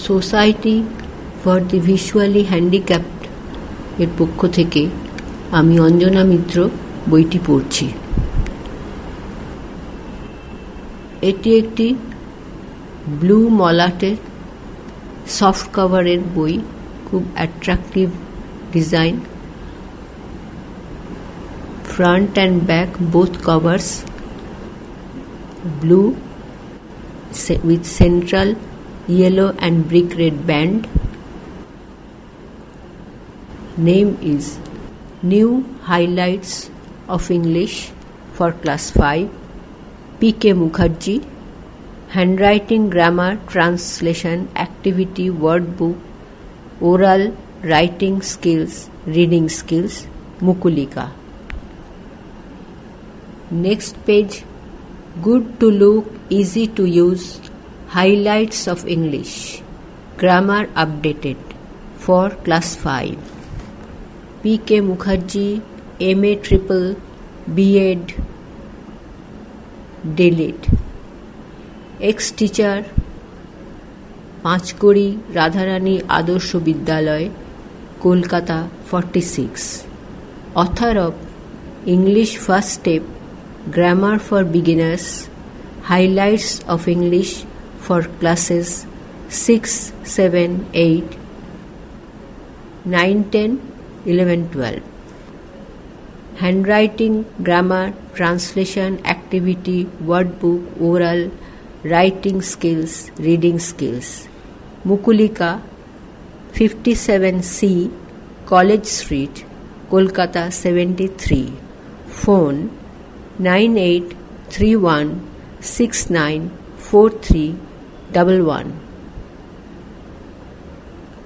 Society for the visually handicapped এর পক্ষ থেকে আমি অঞ্জনা মিত্র বইটি পড়ছি। এটি একটি ব্লু মলাটের সফট কভারের বই, খুব attractive design, front and back both covers blue with central yellow and brick red band. Name is New Highlights of English for Class 5, P.K. Mukherjee. Handwriting, Grammar, Translation, Activity, Word Book, Oral, Writing Skills, Reading Skills, Mukulika. Next page, good to look, easy to use, highlights of English, grammar updated for class 5. P.K. Mukherjee, M.A. Triple, B.Ed, Delete. Ex-teacher, Panchkari Radharani আদর্শ বিদ্যালয়, Kolkata 46. Author of English First Step, Grammar for Beginners, Highlights of English for Classes 6, 7, 8, 9, 10, 11, 12. Handwriting, Grammar, Translation, Activity, Word Book, Oral, Writing Skills, Reading Skills. Mukulika, 57C, College Street, Kolkata 73. Phone 9831694311,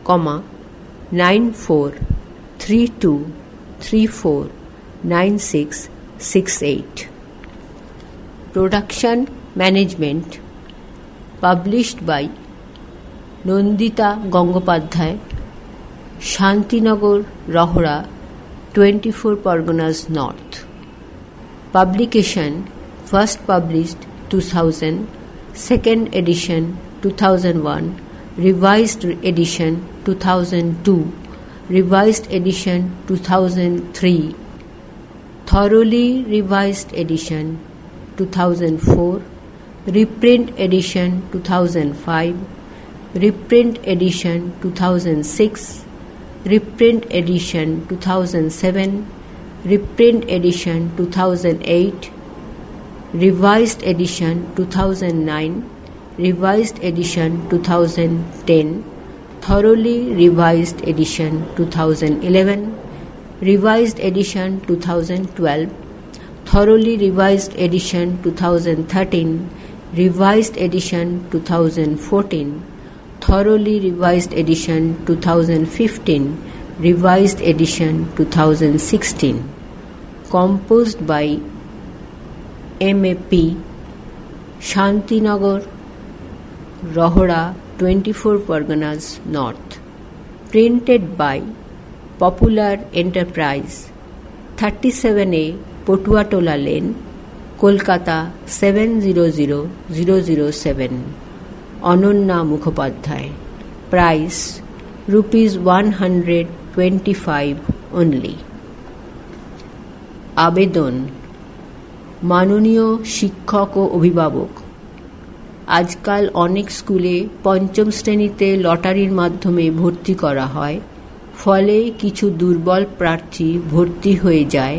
comma 9432349668. Production Management, published by Nandita Gangopadhyay, Shantinagar, Rohra, 24 Parganas North. Publication first published 2000, second edition 2001, revised edition 2002, revised edition 2003, thoroughly revised edition 2004, reprint edition 2005, reprint edition 2006, reprint edition 2007, reprint edition 2008, revised edition 2009, revised edition 2010, thoroughly revised edition 2011, revised edition 2012, thoroughly revised edition 2013, revised edition 2014, thoroughly revised edition 2015, revised edition 2016. Composed by M.A.P. Shantinagar, Rohra, 24 Parganas North. Printed by Popular Enterprise, 37A Potuatola Lane, Kolkata 700007. Ananya Mukhopadhyay. Price ₹125 only. আবেদন। মাননীয় শিক্ষক ও অভিভাবক, আজকাল অনেক স্কুলে পঞ্চম শ্রেণীতে লটারির মাধ্যমে ভর্তি করা হয়, ফলে কিছু দুর্বল প্রার্থী ভর্তি হয়ে যায়।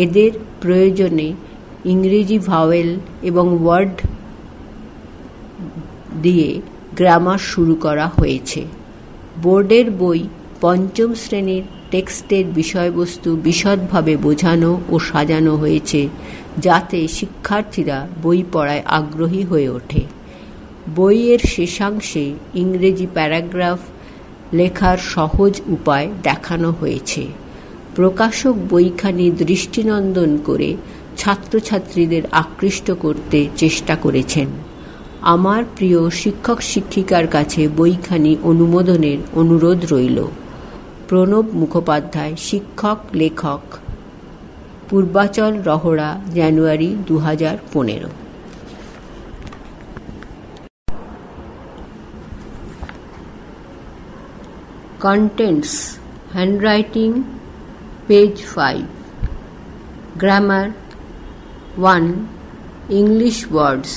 এদের প্রয়োজনে ইংরেজি ভাওয়েল এবং ওয়ার্ড দিয়ে গ্রামার শুরু করা হয়েছে। বোর্ডের বই পঞ্চম শ্রেণীর টেক্সটের বিষয়বস্তু বিশদভাবে বোঝানো ও সাজানো হয়েছে, যাতে শিক্ষার্থীরা বই পড়ায় আগ্রহী হয়ে ওঠে। বইয়ের শেষাংশে ইংরেজি প্যারাগ্রাফ লেখার সহজ উপায় দেখানো হয়েছে। প্রকাশক বইখানি দৃষ্টিনন্দন করে ছাত্রছাত্রীদের আকৃষ্ট করতে চেষ্টা করেছেন। আমার প্রিয় শিক্ষক শিক্ষিকার কাছে বইখানি অনুমোদনের অনুরোধ রইল। প্রণব মুখোপাধ্যায়, শিক্ষক লেখক, পূর্বাচল, রহড়া, জানুয়ারি 2015। Contents: handwriting, page 5. Grammar: 1. English words,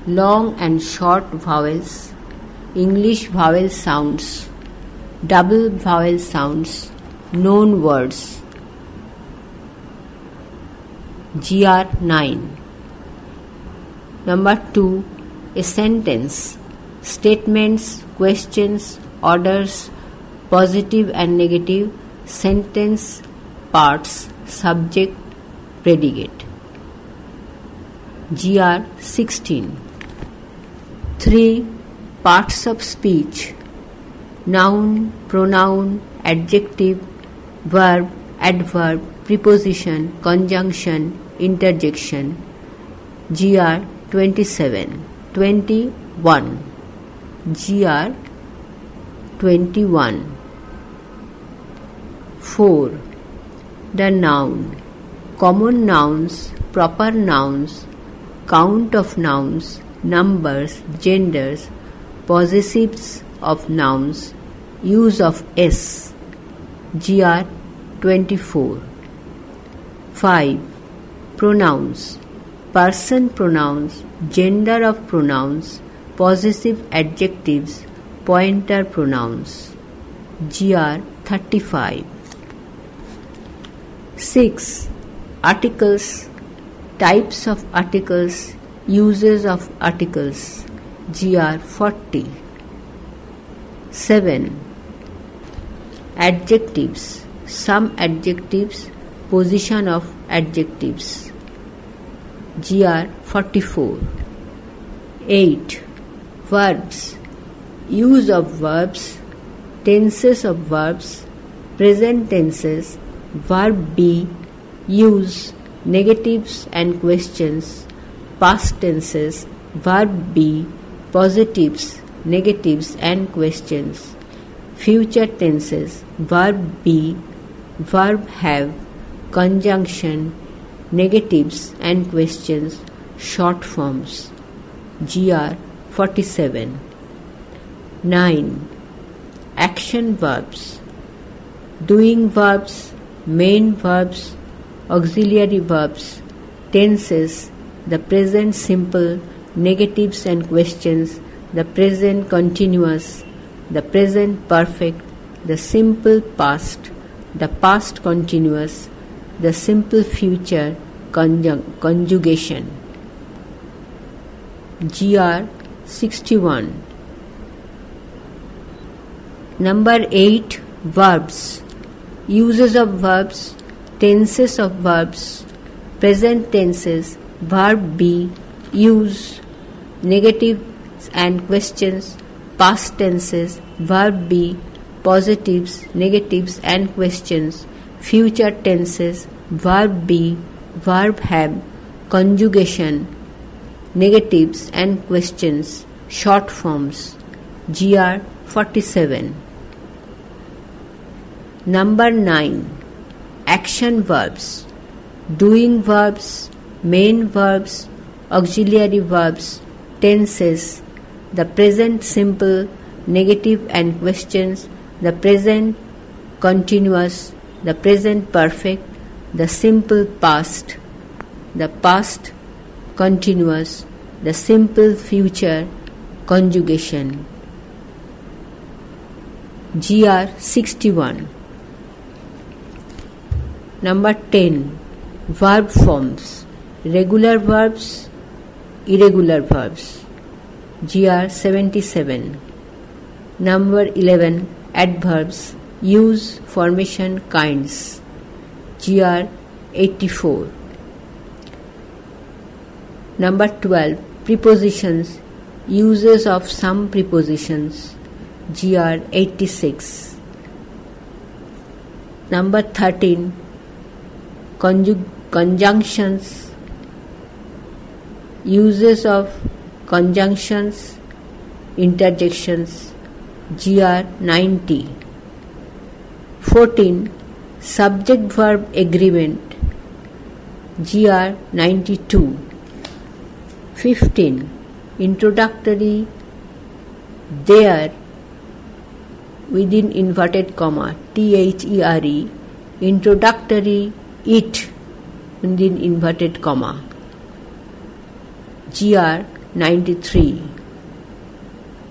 long and short vowels, English vowel sounds, double vowel sounds, known words. GR 9. Number 2. A sentence: statements, questions, orders, positive and negative, sentence parts, subject, predicate. GR 16. 3. Parts of speech: noun, pronoun, adjective, verb, adverb, preposition, conjunction, interjection. GR 27. 21. GR 21. 4. The noun: common nouns, proper nouns, count of nouns, numbers, genders, possessives of nouns, use of s. GR 24. 5. Pronouns: person pronouns, gender of pronouns, possessive adjectives, pointer pronouns. GR 35. 6. Articles, types of articles, uses of articles. GR 40. 7. Adjectives, some adjectives, position of adjectives. GR 44. 8. Verbs, use of verbs, tenses of verbs, present tenses, verb be, use, negatives and questions, past tenses, verb be, positives, negatives and questions, future tenses, verb be, verb have, conjunction, negatives and questions, short forms. GR 47. 9. Action verbs, doing verbs, main verbs, auxiliary verbs, tenses, the present simple, negatives and questions, the present continuous, the present perfect, the simple past, the past continuous, the simple future, conjugation. GR 61. Number 8. Verbs, uses of verbs, tenses of verbs, present tenses, verb be, use, negatives and questions, past tenses, verb be, positives, negatives and questions, future tenses, verb be, verb have, conjugation, negatives and questions, short forms. GR 47. Number 9. Action verbs, doing verbs, main verbs, auxiliary verbs, tenses, the present simple, negative and questions, the present continuous, the present perfect, the simple past, the past continuous, the simple future, conjugation. GR 61. Number 10. Verb forms, regular verbs, irregular verbs. GR 77. Number 11. Adverbs, use, formation, kinds. GR 84. Number 12. Prepositions, uses of some prepositions. GR 86. Number 13. Conjunctions, uses of conjunctions, interjections. GR 90. 14. Subject-verb agreement. GR 92. 15. Introductory, there, within inverted comma, THERE, introductory, it, within inverted comma, GR 93.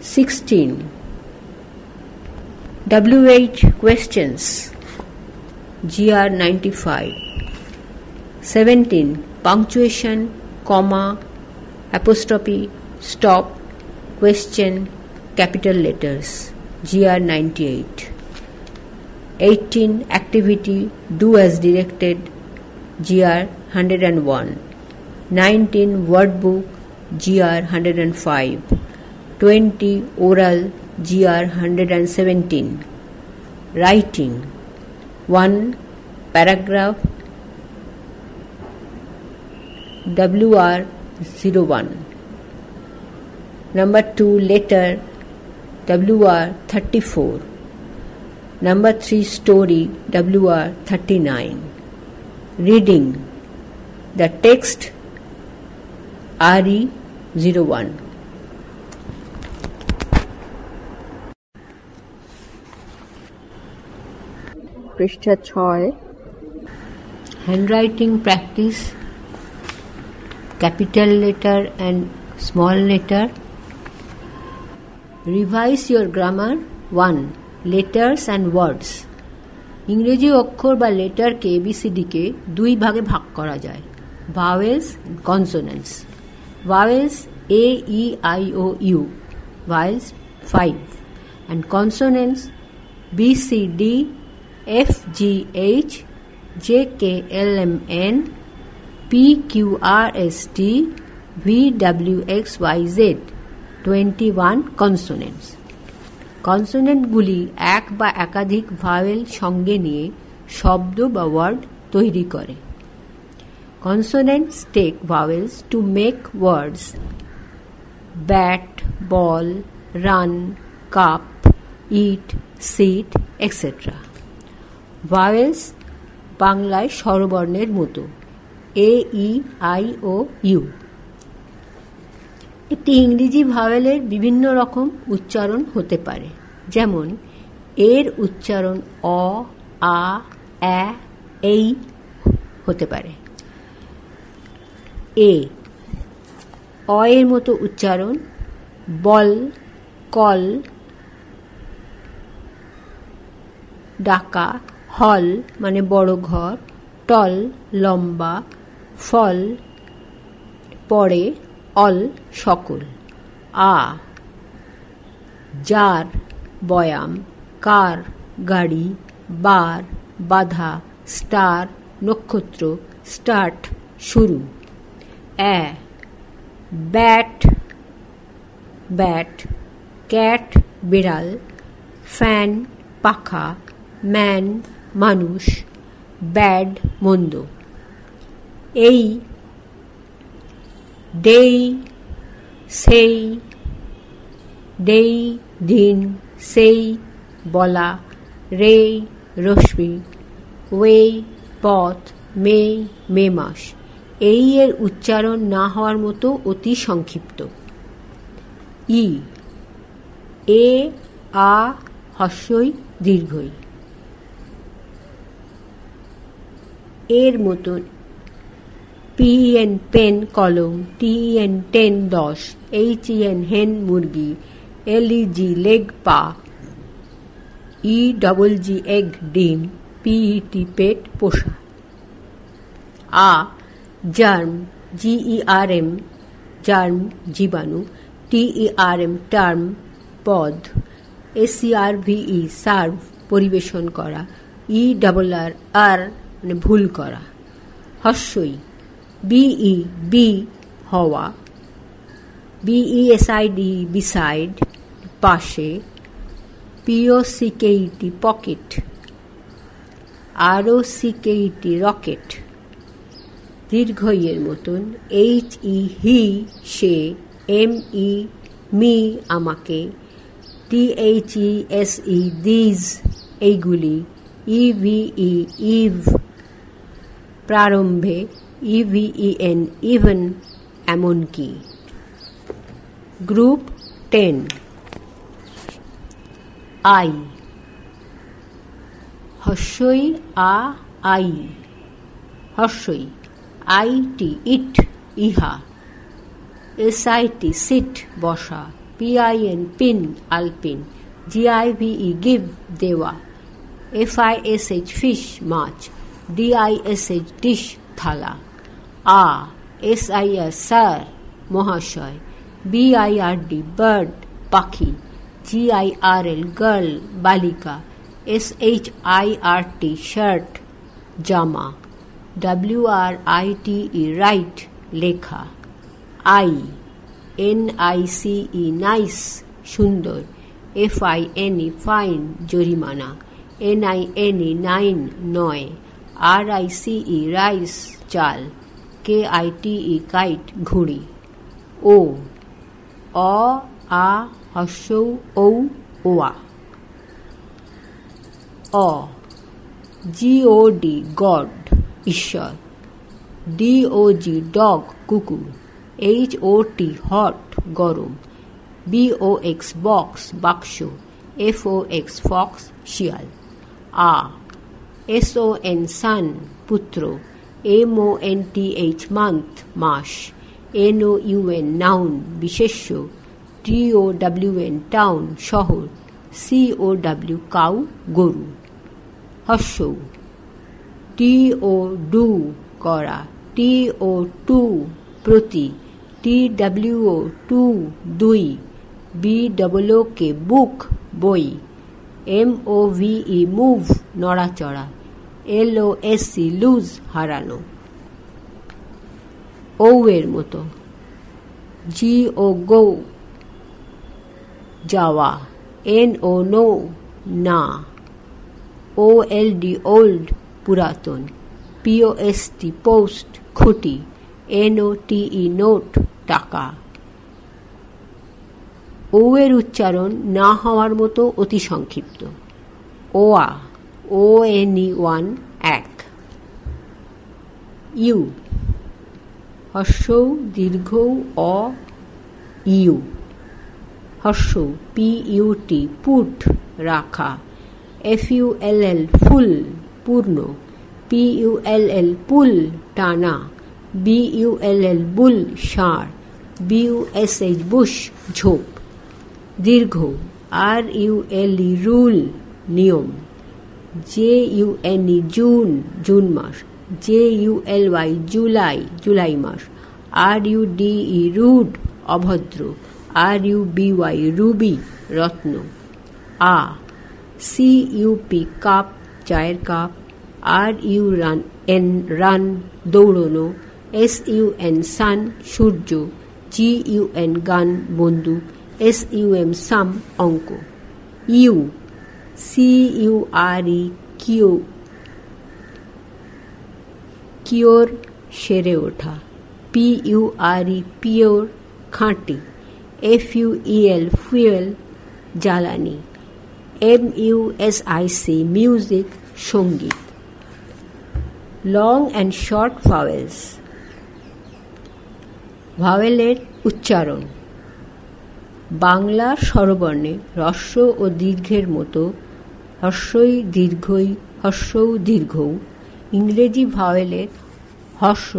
16. WH questions, GR 95. 17. Punctuation, comma, apostrophe, stop, question, capital letters, GR 98. 18. Activity, do as directed, GR 101. 19. Word book, GR 105. 20. Oral, GR 117. Writing, 1. Paragraph, WR 01. Number 2. Letter, WR 34. Number 3. Story, WR 39. Reading, the text, RE 01. পৃষ্ঠা 6. Handwriting practice, capital letter and small letter. Revise your grammar. 1. Letters and words. ইংরেজি অক্ষর বা লেটারকে ABCDকে দুই ভাগে ভাগ করা যায়, vowels and consonants. Vowels A, E, I, O, U, vowels 5, and consonants B, C, D, F, G, H, J, K, L, M, N, P, Q, R, S, T, V, W, X, Y, Z. 21 consonants. কনসোনেন্টগুলি এক বা একাধিক vowel সঙ্গে নিয়ে শব্দ বা word তৈরি করে। Consonants take vowels to make words: bat, ball, run, cup, eat, sit, etc. Vowels বাংলায় স্বরবর্ণের মতো A, E, I, O, U। একটি ইংরেজি ভাওয়েলের বিভিন্ন রকম উচ্চারণ হতে পারে, যেমন এর উচ্চারণ অ, আ, এ, এই হতে পারে। এ, অ এর মতো উচ্চারণ বল, কল, ডাকা, হল মানে বড় ঘর, টল লম্বা, ফল পড়ে, অল সকল। আ, জার বয়াম, কার গাড়ি, বার বাধা, স্টার নক্ষত্র, স্টার্ট শুরু। এ, ব্যাট ব্যাট, ক্যাট বিড়াল, ফ্যান পাখা, ম্যান মানুষ, ব্যাড মন্দ। এই, ডেই সেই, ডেই দিন, সেই বলা, রে রশ্মি, ওয়ে পথ, মে মে মাস। এই এর উচ্চারণ না হওয়ার মতো অতি সংক্ষিপ্ত। ই, এ, আ, হস্যই দীর্ঘই। এর মতন PEN পেন কলম, TEN 10 10, HEN হেন মুরগি, LEG লেগ পা, EGG এগ ডিম, PET পেট পোষা। আ, জার্ম, GERM জার্ম জীবাণু, TERM টার্ম পদ, SERVE সার্ভ পরিবেশন করা, ERR মানে ভুল করা। হস্যই BE বি হওয়া, BESID বিসাইড পাশে, POCKET পকেট, ROCKET রকেট। দীর্ঘইয়ের মতন HE হি সে, ME মি আমাকে, THESE দিজ এইগুলি, EVE ইভ প্রারম্ভে, EVEN ইভেন এমনকি। গ্রুপ 10। আই, হস্যই আ আই, হস্যই। আইটি ইট, ইহা। এসআইটি সিট, বসা। পিআইএন পিন, আলপিন। জিআইভিই গিভ, দেওয়া। এফআইএসএইচ ফিশ, মাছ। ডিআইএসএইচ ডিশ, থালা। আ এসআইআর স্যার, মহাশয়। বিআইআরডি বার্ড, পাখি। জিআইআরএল গার্ল, বালিকা। এসএইচআইআরটি শার্ট, জামা। ডব্লিউআরআইটিই রাইট, লেখা। আই এনআইসিই নাইস, সুন্দর। এফআইএনই ফাইন, জরিমানা। এনআইএনই নাইন, নয়। আরআইসিই রাইস, চাল। কেআইটিই কাইট, ঘুড়ি। ও অ আ হস্যৌ ঔ, ওয়া। অ জিওডি গড, ঈশ্বর। ডিওজি ডগ, কুকুর। এইচওটি হট, গরম। বিওএক্স বক্স, বাক্স। এফওএক্স ফক্স, শিয়াল। আ এসওএন সান, পুত্র। এমওএনটিএইচ মান্থ, মাস। এনওইউএন নাউন, বিশেষ্য। টিওডব্লিউএন টাউন, শহর। সিওডব্লিউ কাউ, গরু। হস্যৌ টিও ডু, করা। টিও টু, প্রতি। টিডব্লিউও টু, দুই। বিডব্লিউকে বুক, বই। এমওভিই মুভ, নড়াচড়া। এলওএসসি লুজ, হারানো। ঔ এর মতো। জিও গো, যাওয়া। এনও নো, না। ওএলডি ওল্ড, পুরাতন। পিওএসটি পোস্ট, খুঁটি। এনওটিই নোট, টাকা। ও এর উচ্চারণ না হওয়ার মতো অতি সংক্ষিপ্ত। ওয়া, ওএনই ওয়ান, এক। ইউ হস্যৌ দীর্ঘৌ অ, ইউ। হস্যৌ পিইউটি পুট, রাখা। এফইউএলএল ফুল, পূর্ণ। পিইউএলএল পুল, টানা। বিইউএলএল বুল, ষাঁড়। বিইউএসএইচ বুশ, ঝোপ। দীর্ঘ আরইউএলই রুল, নিয়ম। জেইউএনই জুন, জুন মাস। জেইউএলওয়াই জুলাই, জুলাই মাস। আরইউডিই রুড, অভদ্র। আরইউবিওয়াই রুবি, রত্ন। আ সিইউপি কাপ, চায়ের কাপ। আরইউএন রান, দৌড়নো। এসইউএন সান, সূর্য। জিইউএন গান, বন্দুক। এসইউএম সাম, অঙ্ক। ইউ সিইউআরই কিউ, কিওর, সেরে ওঠা। পিইউআরই পিওর, খাঁটি। এফইউইএল ফুয়েল, জ্বালানি। এমইউএসআইসি মিউজিক, সঙ্গীত। Long and short vowels. ভাওয়েলের উচ্চারণ। বাংলার স্বরবর্ণে হ্রস্ব ও দীর্ঘের মতো হস্যই দীর্ঘই, হস্যৌ দীর্ঘৌ। ইংরেজি ভাওয়েলের হস্য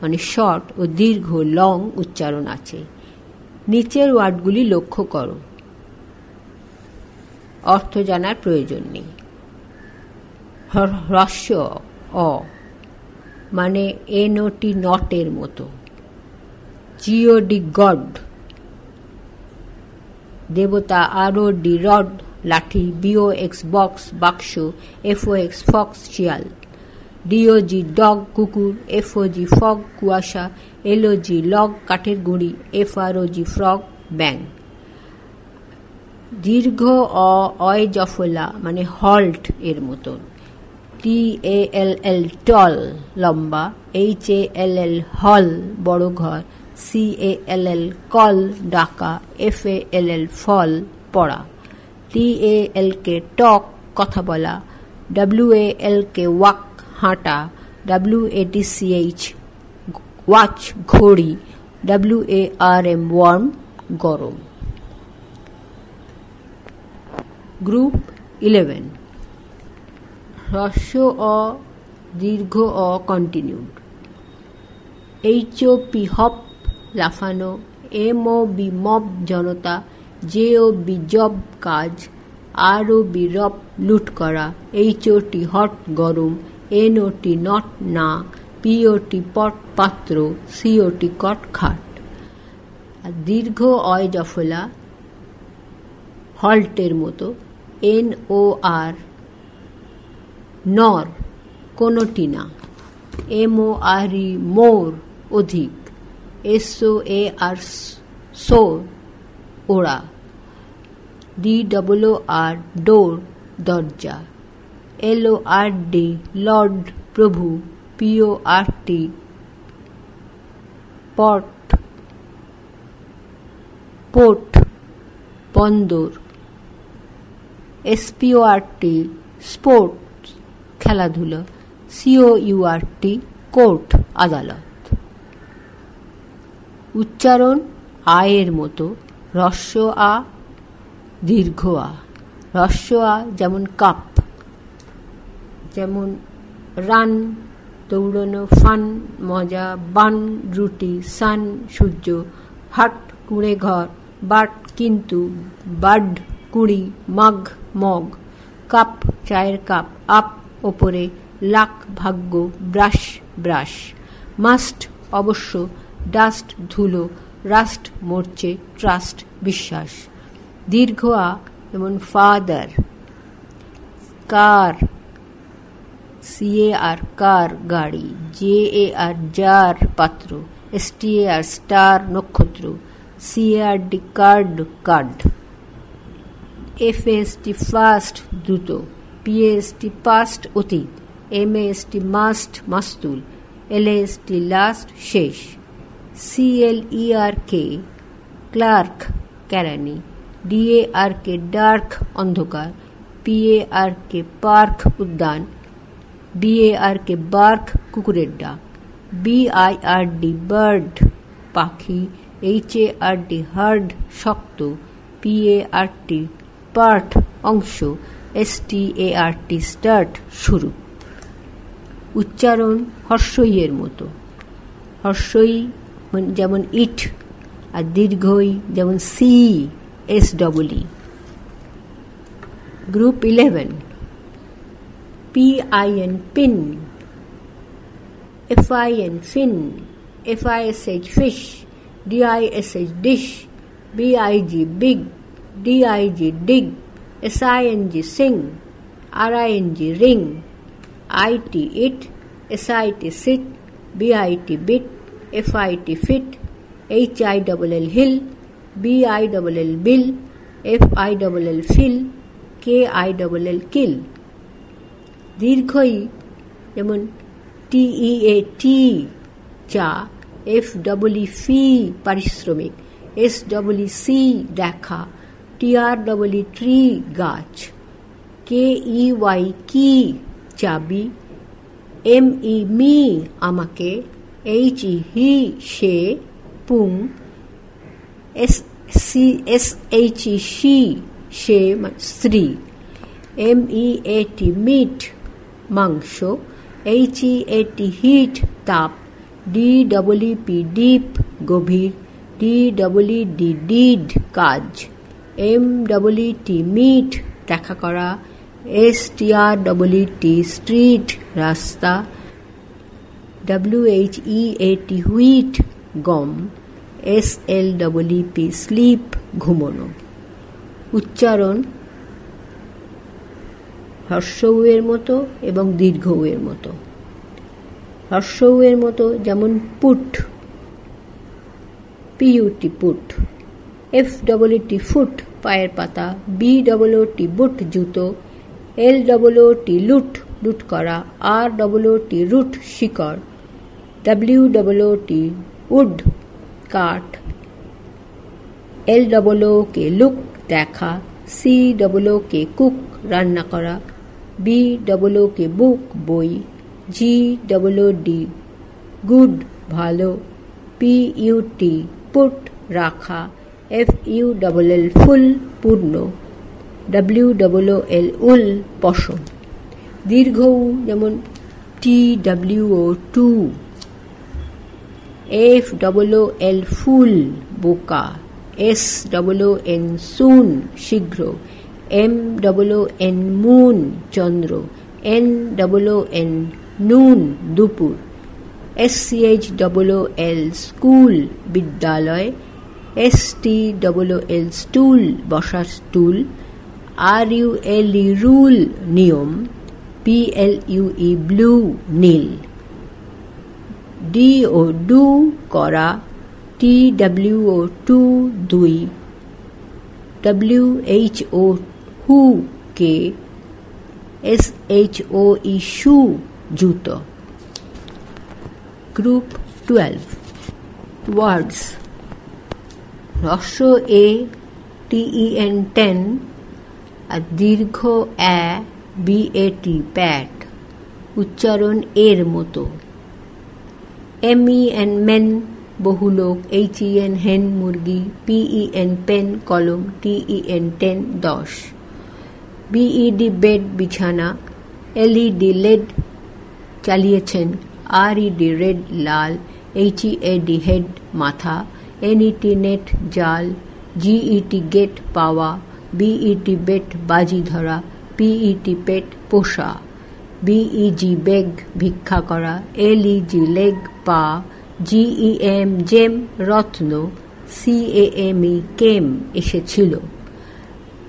মানে শর্ট ও দীর্ঘ লং উচ্চারণ আছে। নিচের ওয়ার্ডগুলি লক্ষ্য করো, অর্থ জানার প্রয়োজন নেই। হ্রস্ব অ মানে এনওটি নটের মতো। জিওডি গড, দেবতা। আরওডি রড, লাঠি। বিওএক্স বক্স, বাক্স। এফওএক্স ফক্স, শিয়াল। ডিওজি ডগ, কুকুর। এফওজি ফগ, কুয়াশা। এলওজি লগ, কাঠের গুঁড়ি। এফআরওজি ফ্রগ, ব্যাং। দীর্ঘ অ অয় জফলা মানে হল্ট এর মতন। টিএএলএল টল, লম্বা। এইচএএলএল হল, বড় ঘর। সিএএলএল কল, ডাকা। এফএএলএল ফল, পড়া। টিএএলকে টক, কথা বলা। ডব্লিউএএলকে ওয়াক, হাঁটা। ডব্লিউএটিসিএইচ ওয়াচ, ঘড়ি। ডব্লিউএআরএম ওয়ার্ম, গরম। গ্রুপ 11। হ্রস্ব অ দীর্ঘ অ কন্টিনিউড। HOP হপ লাফানো, MOB মব জনতা, JOB জব কাজ, ROB রব লুট করা, HOT হট গরম, NOT নট না, POT পট পাত্র, COT কট খাট। আর দীর্ঘ অয় জফলা হল্টের মতো, NOR নর কোনোটি না, MORE মোর অধিক, SOAR সোর ওরা, DOOR ডোর দরজা, LORD লর্ড প্রভু, PORT পট পোর্ট বন্দর, SPORT স্পোর্ট খেলাধুলা, COURT কোর্ট আদালত। উচ্চারণ আয়ের মতো, হ্রস্ব আ দীর্ঘ আ। হ্রস্ব আ যেমন কাপ, যেমন রান দৌড়ানো, ফান মজা, বান রুটি, সান সূর্য, হাট কুঁড়ে ঘর, বাট কিন্তু, বাড কুড়ি, মাগ মগ, কাপ চায়ের কাপ, আপ ওপরে, লাক ভাগ্য, ব্রাশ ব্রাশ, মাস্ট অবশ্য, ডাস্ট ধুলো, রাস্ট মরচে, ট্রাস্ট বিশ্বাস। দীর্ঘ আ যেমন ফাদার, কার, CAR কার গাড়ি, JAR জার পাত্র, STAR স্টার নক্ষত্র, CARD card card, FAST fast দ্রুত, PAST পাস্ট অতীত, MAST মাস্ট মাস্তুল, LAST লাস্ট শেষ, CLERK ক্লার্ক কেরানি, DARK ডার্ক অন্ধকার, PARK পার্ক উদ্যান, BARK বার্ক কুকুরের ডাক, BIRD বার্ড পাখি, HARD হার্ড শক্ত, PART পার্ট অংশ, START স্টার্ট শুরু। উচ্চারণ হর্ষইয়ের মতো, হর্ষই যেমন ইট, আর দীর্ঘই যেমন CSEE। Group 11, PIN pin, FIN fin, FISH fish, DISH dish, BIG big, DIG dig, SING sing, RING ring, IT it, SIT sit, BIT bit, FIT fit, HILL hill, BILL bill, FILL fill, KILL kill। দীর্ঘই যেমন TEAT চা, FEE পারিশ্রমিক, SEC দেখা, TREE tree গাছ, KEY key চাবি, ME me আমাকে, HE he সে পুং, SHE সি সে স্ত্রী, MEAT মিট মাংস, HEAT হিট তাপ, DEEP ডিপ গভীর, DEED ডিড কাজ, MEET মিট দেখা করা, STREET স্ট্রিট রাস্তা, WHEAT হুইট গম, SLEEP স্লিপ ঘুমোনো। উচ্চারণ হর্ষ উয়ের মতো এবং দীর্ঘ উয়ের মতো। হর্ষ উয়ের মতো যেমন put, PUT put, FTT foot পায়ের পাতা, BOOT বুট জুতো, LOOT লুট লুট করা, ROOT রুট শিকড়, WOOT উড কাঠ, LOOK লুক দেখা, COOK কুক রান্না করা, BOOK বুক বই, GOOD গুড ভালো, PUT পুট রাখা, FULL ফুল পূর্ণ, WOOL উল পশম। দীর্ঘ উ যেমন TWO টু, FOOL ফুল বোকা, SOON সুন শীঘ্র, MOON মুন চন্দ্র, NOON নুন দুপুর, SCHOOL স্কুল বিদ্যালয়, STOOL স্টুল বসার স্টুল, RULE রুল নিয়ম, BLUE ব্লু নীল। DO ডু করা, TWO টু দুই, WHO হু কে, SHOE শু জুতো। গ্রুপ 12 ওয়ার্ডস। হ্রস্ব এ TEN 10 আর দীর্ঘ এ BAT ব্যাট, উচ্চারণ এর মতো। MEN মেন বহুলোক, HEN হেন মুরগি, PEN পেন কলম, TEN 10 10। BED বেড বিছানা, LED লেড চালিয়েছেন, RED রেড লাল, HEAD হেড মাথা, NET নেট জাল, GET গেট পাওয়া, BET বেট বাজি ধরা, PET পেট পোষা, BEG বেগ ভিক্ষা করা, LEG লেগ পা, GEM জেম রত্ন, CAME কেম এসেছিল।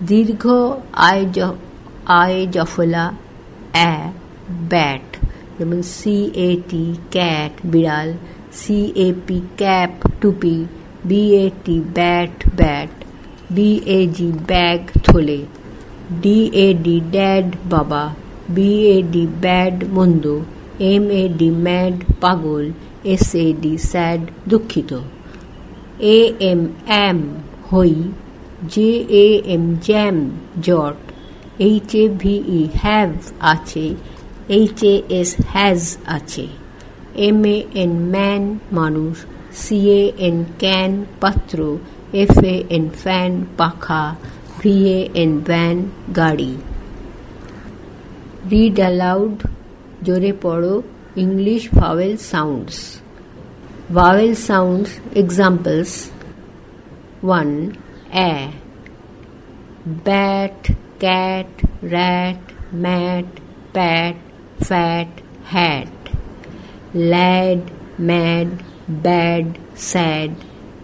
দীর্ঘ আয় জফলা এ ব্যাট, যেমন CAT ক্যাট বিড়াল, CAP ক্যাপ টুপি, BAT bat bat, BAG bag থলে, DAD ড্যাড বাবা, BAD ব্যাড মন্দ, MAD ম্যাড পাগল, SAD স্যাড দুঃখিত। AM অ্যাম হই, JAM জ্যাম জট, HAVE হ্যাভ আছে, HAS হ্যাজ আছে। MAN ম্যান মানুষ, CAN ক্যান পাত্র, FAN ফ্যান পাখা, VAN ভ্যান গাড়ি। রিড অ্যালাউড, জোরে পড়ো English vowel sounds. Vowel sounds examples. 1. A. Bat, cat, rat, mat, pat, fat, hat. Lad, mad, bad, sad,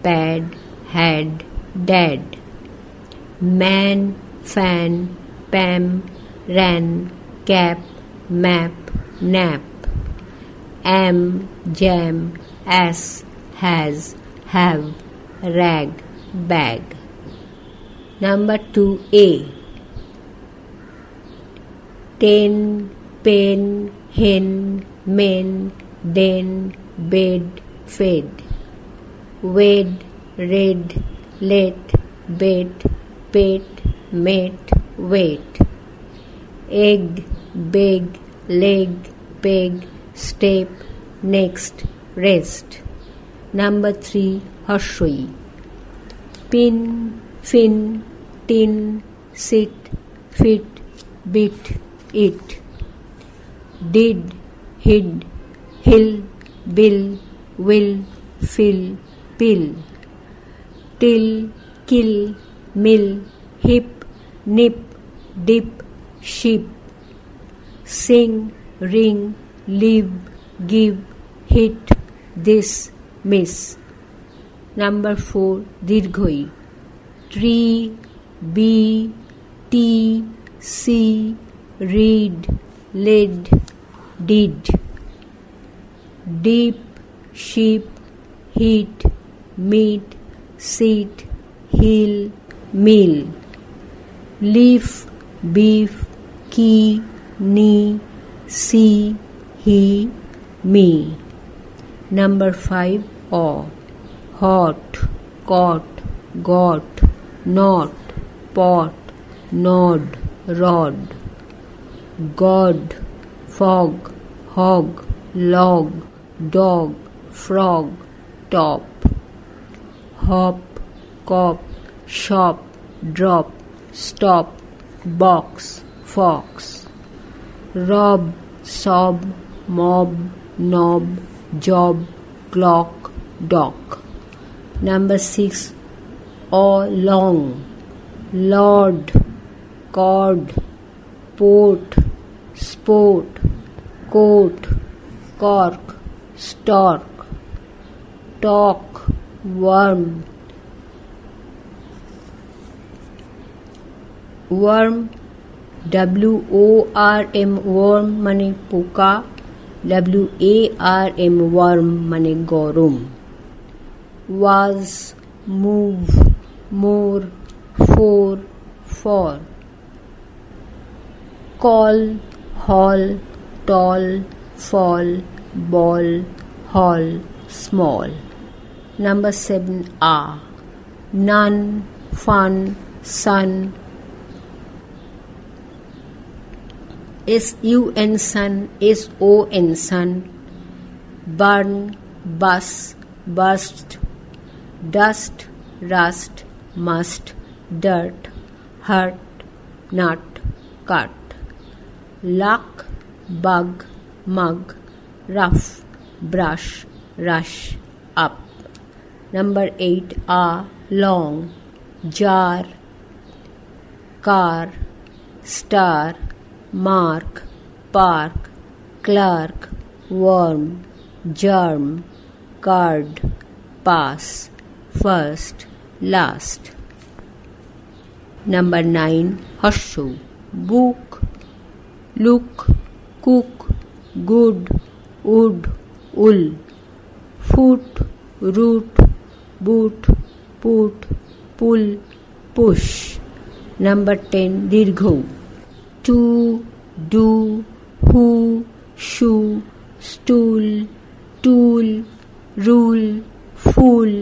pad, had, dad. Man, fan, pam, ran, cap, map, nap. Am, jam, as, has, have, rag, bag. Number 2A. Ten, pen, hen, men, den, bed, fed. Wed, red, let, bet, pet, met, wait. Egg, beg, leg, peg, step, next, rest. Number 3. হর্ষই। Pin, fin, tin, sit, fit, bit, it. Did, hid, hill, bill, will, fill, pill. Till, kill, mill, hip, nip, dip, ship. Sing, ring, live, give, hit, this, miss. Number 4. দীর্ঘই। Tree, bee, tea, see, read, led, did. Deep, sheep, heat, meat, seat, heel, meal. Leaf, beef, key, knee, see, he, me. Number 5. Awe. Hot, caught, got, not, pot, nod, rod. God, fog, hog, log, dog, frog, top. Hop, cop, shop, drop, stop, box, fox. rub, sob, mob, knob, job, clock, dock. Number 6, long, lord, cord, port, sport, coat, cork, stork, talk, worm, worm, WORM, worm মানে পোকা, WARM, worm মানে গরম. Was, move, more, for, for. Call, hall, tall, fall, ball, hall, small. Number 7, none, fun, sun, SUN, sun, SON, sun, burn, bus, burst, dust, rust, must, dirt, hurt, nut, cut. Luck, bug, mug, rough, brush, rush, up. Number 8, long, jar, car, star, mark, park, clerk, worm, germ, card, pass, first, last. Number 9, harshu, book, look, cook, good, wood, wool, foot, root, boot, put, pull, push. Number 10, dirgho, to, do, who, shoe, stool, tool, rule, fool,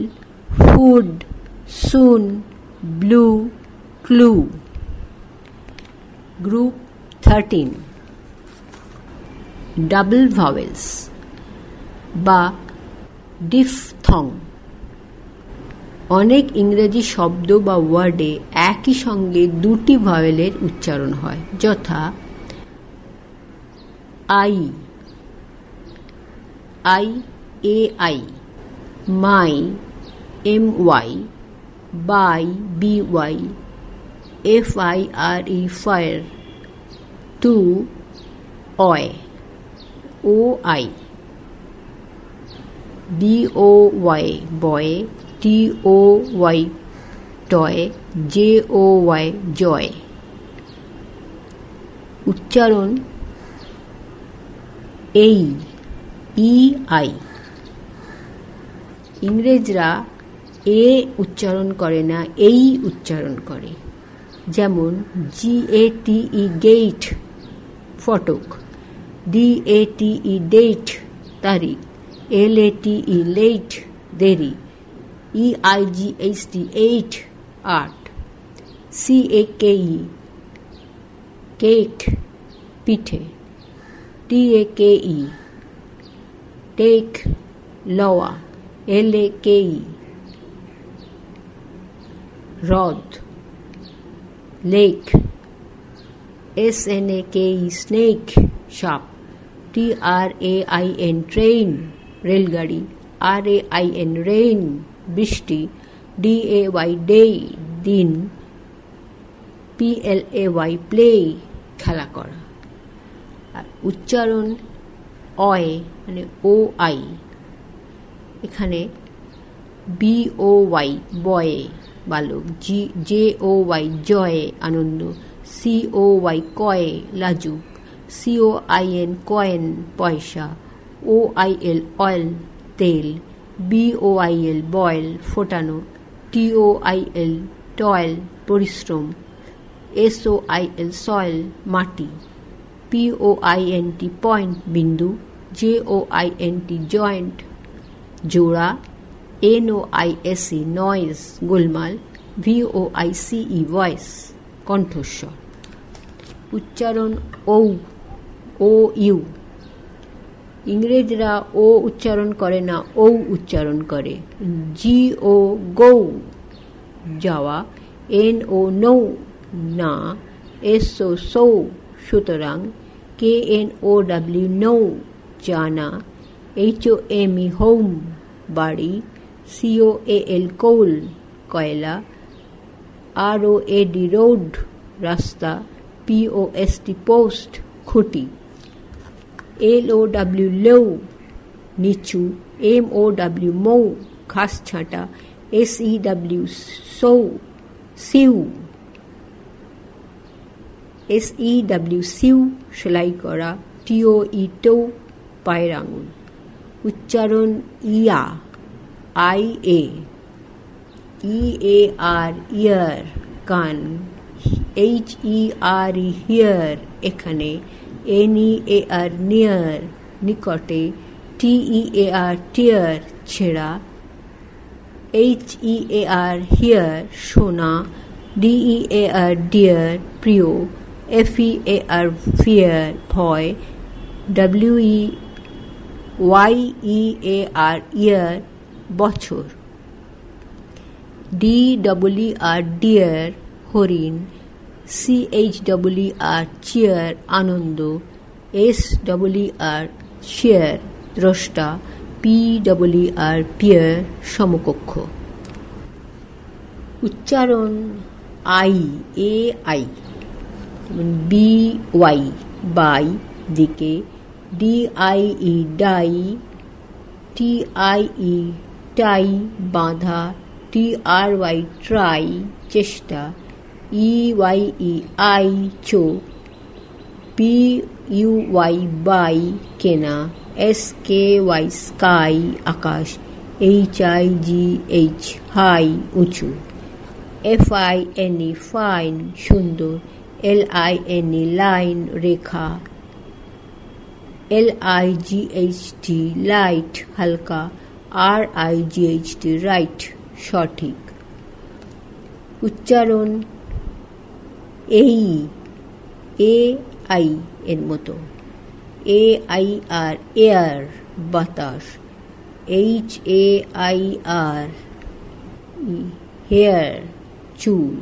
food, soon, blue, clue. Group 13, double vowels বা ডিফথং. অনেক ইংরেজি শব্দ বা ওয়ার্ডে একই সঙ্গে দুটি ভাওয়েলের উচ্চারণ হয়, যথা I, AI, my, MY, by, BY, FIRE, fire, to, OI, BOY, boy, TOY, toy, JOY, joy. উচ্চারণ EI. ইংরেজরা উচ্চারণ করে না, এই উচ্চারণ করে. যেমন GATE, গেট, ফটক, DATE, ডেট, তারিখ, LATE, লেট, দেরি, EIGHT, এইট, আট, CAKE, কেক, পিঠে, TAKE, টেক, লওয়া, LAKE, হ্রদ, লেক, SNAKE, স্নেক, সাপ, TRAIN, ট্রেন, রেলগাড়ি, RAIN, রেইন, বৃষ্টি, DAY, ডে, দিন, PLAY, প্লে, খেলা করা. আর উচ্চারণ অয় মানে OI. এখানে BOY, বয়ে, বালক, JOY, জয়ে, আনন্দ, COY, কয়ে, লাজুক, COIN, কয়েন, পয়সা, OIL, অয়েল, তেল, BOIL, বয়েল, ফোটানো, TOIL, টয়েল, পরিশ্রম, SOIL, সয়েল, মাটি, POINT, পয়েন্ট, বিন্দু, JOINT, জয়েন্ট, জোড়া, NOISE, নয়েজ, গোলমাল, VOICE, ভয়েস, কণ্ঠস্বর. উচ্চারণ OU. ইংরেজরা উচ্চারণ করে না, উচ্চারণ করে. GO, গৌ, যাওয়া, NO, নৌ, না, SO, সৌ, সুতরাং, KNOW know, জানা, HOME home, বাড়ি, COAL coal, কয়লা, ROAD road, রাস্তা, POST post, খুঁটি, LOW low, নিচু, MOW mow, ঘাস ছাঁটা, SEW sow, sew, SEW sew, সেলাই করা, TOE টো, পায়ের আঙুল। উচ্চারণ ইয়া, IA, EAR ইয়ার, কান, HERE হিয়ার, এখানে, NEAR নিয়ার, নিকটে, TEAR টিয়ার, ছেঁড়া, HEAR হিয়ার, শোনা, DEAR ডিয়ার, প্রিয়, FEAR ফিয়ার, ভয়, WEYEAR ইয়ার, বছর, DEER ডিয়ার, হরিণ, CHEER চেয়ার, আনন্দ, SEER শেয়ার, দ্রষ্টা, PEER পিয়ার, সমকক্ষ। উচ্চারণ আই, AI, BY বাই, দিকে, DIE ডাই, TIE টাই, বাঁধা, TRY ট্রাই, চেষ্টা, EYE আই, চোখ, BUY বাই, কেনা, SKY স্কাই, আকাশ, HIGH হাই, উঁচু, FINE ফাইন, সুন্দর, LINE লাইন, রেখা, LIGHT লাইট, হালকা, RIGHT রাইট, সঠিক। উচ্চারণ এই, AI এর মতো, AIR এয়ার, বাতাস, HAIR হেয়ার, চুল,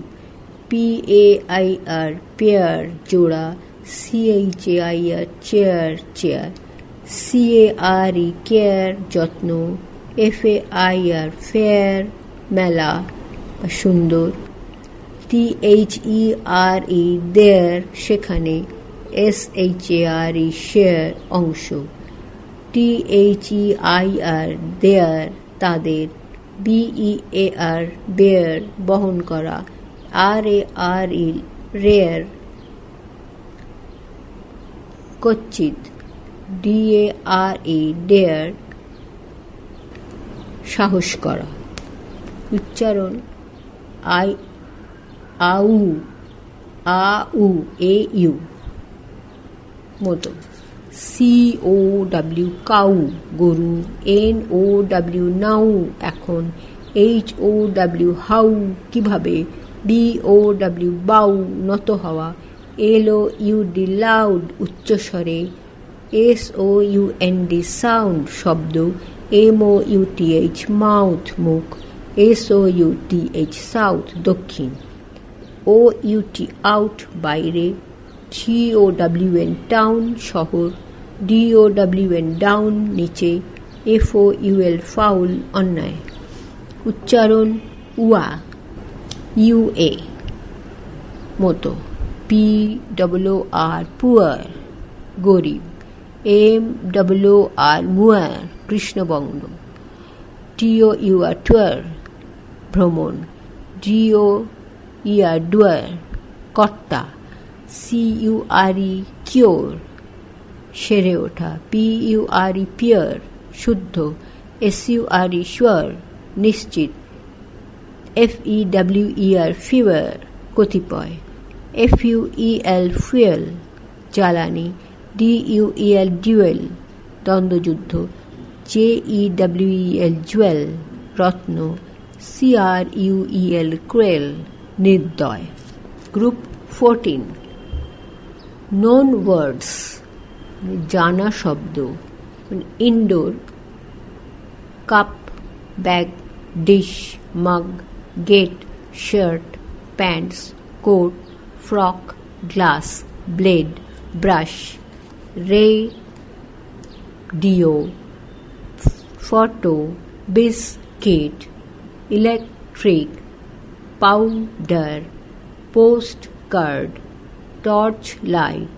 PAIR পেয়ার, জোড়া, CHAIR chair, chair, CARE care, যত্ন, FAIR ফেয়ার, মেলা, সুন্দর, THERE দেয়ার, সেখানে, SHARE শেয়ার, অংশ, THEIR দেয়ার, তাদের, BEAR বেয়ার, বহন করা, RARE রেয়ার, কচ্ছিত, DARE ডেয়ার, সাহস করা। উচ্চারণ আউ, AU মতো, COW কাউ, গরু, NOW নাও, এখন, HOW হাউ, কিভাবে, BOW বাউ, নত হওয়া, LOUD লাউড, উচ্চস্বরে, SOUND সাউন্ড, শব্দ, MOUTH মাউথ, মুখ, SOUTH সাউথ, দক্ষিণ, OUT আউট, বাইরে, TOWN টাউন, শহর, DOWN ডাউন, নিচে, FOUL ফাউল, অন্যায়। উচ্চারণ উয়া, UA মতো, PWR পুয়ার, গরিব, MWR মুয়ার, কৃষ্ণবঙ্গ, TOUR টুয়ার, ভ্রমণ, DOER ডুয়ার, কর্তা, CURE কিওর, সেরে ওঠা, PURE পিয়ার, শুদ্ধ, SURE শিওর, নিশ্চিত, FEWER ফিভার, কতিপয়, FUEL ফুয়েল, জ্বালানি, DUEL ডুয়েল, দ্বন্দ্বযুদ্ধ, JEWEL জুয়েল, রত্ন, CRUEL ক্রুয়েল, নির্দয়। গ্রুপ 14, নোন ওয়ার্ডস, জানা শব্দ, indoor, cup, bag, dish, mug, gate, shirt, pants, coat, frock, glass, blade, brush, radio, photo, biscuit, electric, powder, postcard, torchlight,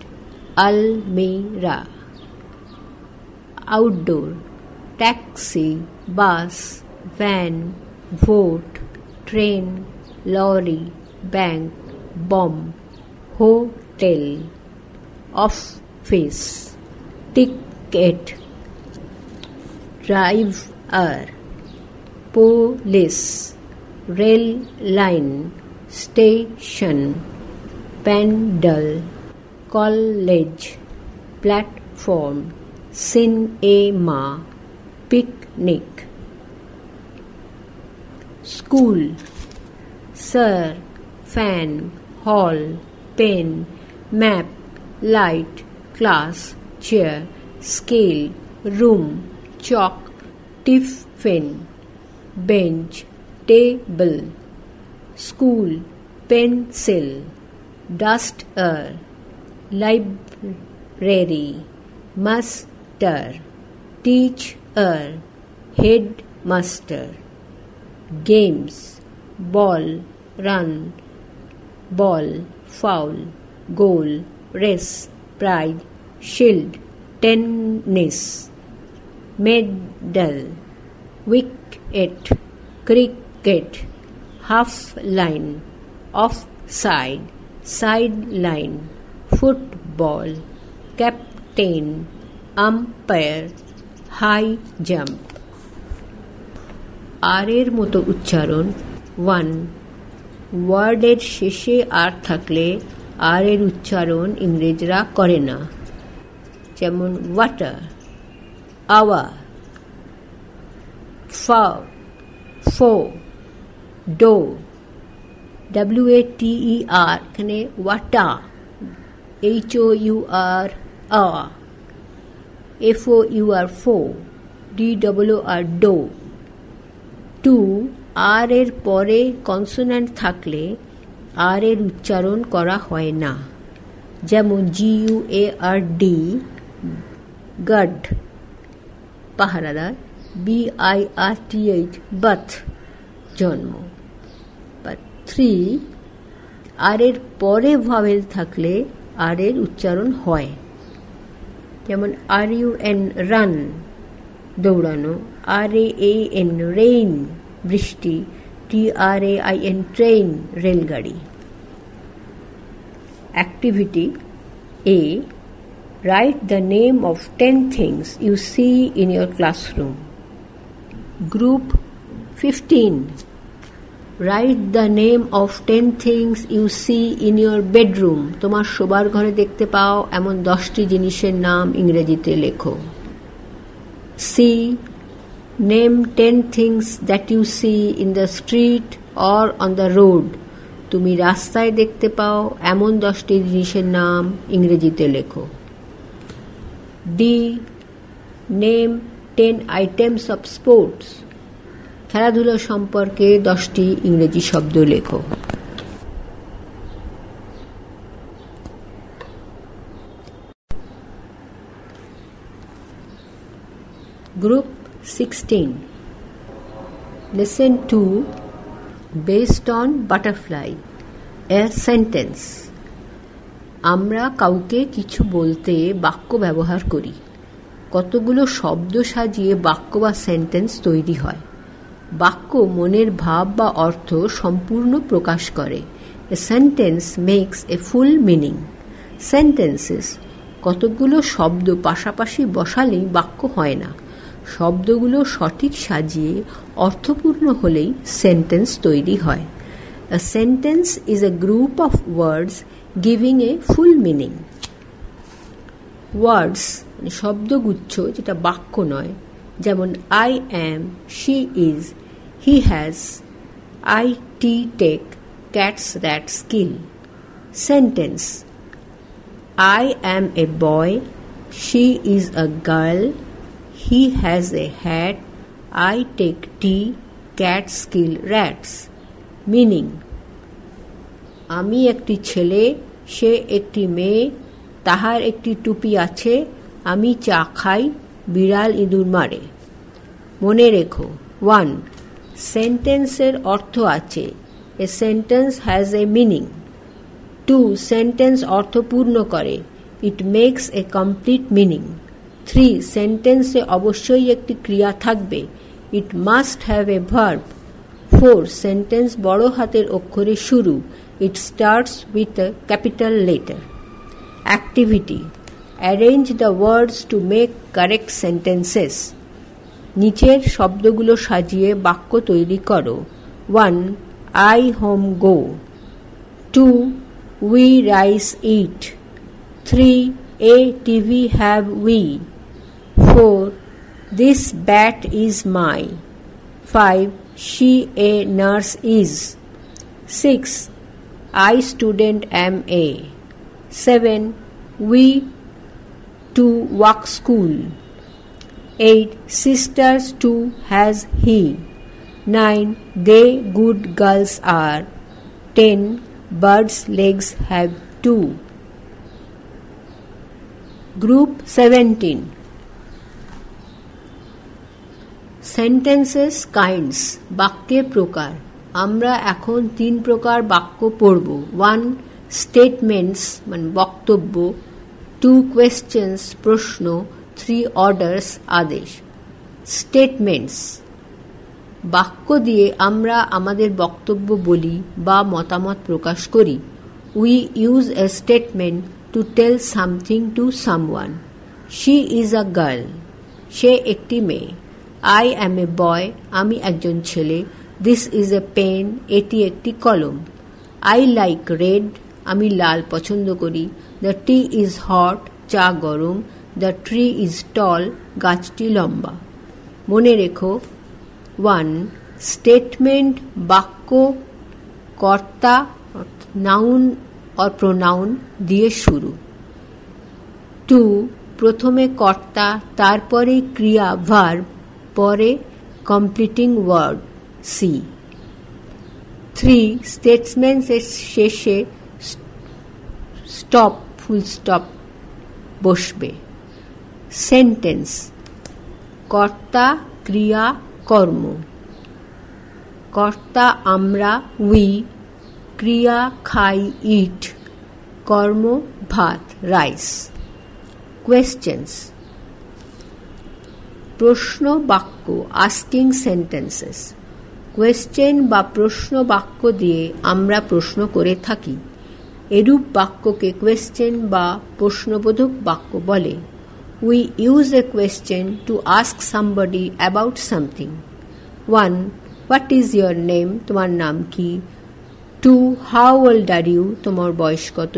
almirah. Outdoor, taxi, bus, van, vote, train, lorry, bank, bomb, hotel, office, ticket, driver, police, rail line, station, pandal, college, platform, cinema, picnic. School, sir, fan, hall, pen, map, light, class, chair, scale, room, chalk, tiffin, bench, table. School, pencil, duster, library, master, teacher, headmaster. Games, ball, run, ball, foul, goal, race, prize, shield, tennis, medal, wicket, cricket, half line, offside, sideline, football, captain, umpire, high jump. আর এর মতো উচ্চারণ 1. ওয়ার্ডের শেষে আর থাকলে আর এর উচ্চারণ ইংরেজরা করে না, যেমন ওয়াটার, আওয়ার, ফাও, ফো, ডো, WATER এখানে ওয়াটা, HOUR আ, FOUR ফো, DOOR ডো। 2. আর এর পরে কনসোন্যান্ট থাকলে আর এর উচ্চারণ করা হয় না, যেমন GUARD, গার্ড, পাহারাদার, BIRTH, বাথ, জন্ম। 3. আর এর পরে ভাওয়েল থাকলে আর এর উচ্চারণ হয়, যেমন RUN, রান, দৌড়ানো, RAAN, রেইন, বৃষ্টি, TRAIN, ট্রেন, রেলগাড়ি। Activity A. Write the name of 10 things you see in your classroom. Group 15. Write the name of 10 things you see in your bedroom. তোমার শোবার ঘরে দেখতে পাও এমন 10টি জিনিসের নাম ইংরেজিতে লেখো। C. Name 10 things that you see in the street or on the road. তুমি রাস্তায় দেখতে পাও এমন 10টি জিনিসের নাম ইংরেজিতে লেখো। D. Name 10 items of sports. খেলাধুলা সম্পর্কে 10টি ইংরেজি শব্দ লেখো। Group 16. Listen to based on butterfly. A sentence. আমরা কাউকে কিছু বলতে বাক্য ব্যবহার করি। কতগুলো শব্দ সাজিয়ে বাক্য বা সেন্টেন্স তৈরি হয়। বাক্য মনের ভাব বা অর্থ সম্পূর্ণ প্রকাশ করে। A sentence makes a full meaning. Sentences. কতগুলো শব্দ পাশাপাশি বসালেই বাক্য হয় না। শব্দগুলো সঠিক সাজিয়ে অর্থপূর্ণ হলেই সেন্টেন্স তৈরি হয়। A sentence is a group of words giving a full meaning. Words শব্দগুচ্ছ যেটা বাক্য নয়, যেমন I am, she is, he has, IT take, cats rats kill. Sentence. I am a boy, she is a girl, he has a hat, I take tea, cats kill rats. Meaning. আমি একটি ছেলে, সে একটি মেয়ে, তাহার একটি টুপি আছে, আমি চা খাই, বিড়াল ইঁদুর মারে। মনে রেখো 1. সেন্টেন্সের অর্থ আছে, a sentence has a meaning. 2. Sentence অর্থ পূর্ণ করে, it makes a complete meaning. 3. সেন্টেন্সে অবশ্যই একটি ক্রিয়া থাকবে, it must have a verb. 4. Sentence বড় হাতের অক্ষরে শুরু, it starts with a capital letter. Activity: arrange the words to make correct sentences. নিচের শব্দগুলো সাজিয়ে বাক্য তৈরি করো। 1. I home go. 2. We rice eat. 3. A TV have we. 4. This bat is my. 5. She a nurse is. 6. I student am a. 7. We to walk school. 8. Sisters two has he. 9. They good girls are. 10. Birds legs have two. Group 17. Sentences kinds, বাক্যের প্রকার। আমরা এখন 3 প্রকার বাক্য পড়ব। 1. Statements মানে বক্তব্য। 2. Questions প্রশ্ন। 3. Orders আদেশ। Statements বাক্য দিয়ে আমরা আমাদের বক্তব্য বলি বা মতামত প্রকাশ করি। We use a statement to tell something to someone. She is a girl. সে একটি মেয়ে। I am a boy. আমি একজন ছেলে। This is a pen. এটি একটি কলম। I like red. আমি লাল পছন্দ করি। The tea is hot. চা গরম। The tree is tall. গাছটি লম্বা। মনে রেখো 1. স্টেটমেন্ট বাক্য কর্তা নাউন or pronoun দিয়ে শুরু। 2. প্রথমে কর্তা, তারপরে ক্রিয়া ভার্ব, পরে কমপ্লিটিং ওয়ার্ড সি। 3. স্টেটমেন্টের শেষে স্টপ ফুল স্টপ বসবে। সেন্টেন্স কর্তা ক্রিয়া কর্ম। কর্তা আমরা উই, ক্রিয়া খাই ইট, কর্ম ভাত রাইস। কোয়েশ্চেন্স প্রশ্ন বাক্য আস্কিং সেন্টেন্সেস। কোয়েশ্চেন বা প্রশ্ন বাক্য দিয়ে আমরা প্রশ্ন করে থাকি। এরূপ বাক্যকে কোয়েশ্চেন বা প্রশ্নবোধক বাক্য বলে। We use a question to ask somebody about something. 1. What is your name? তোমার নাম কি? 2. How old are you? তোমার বয়স কত?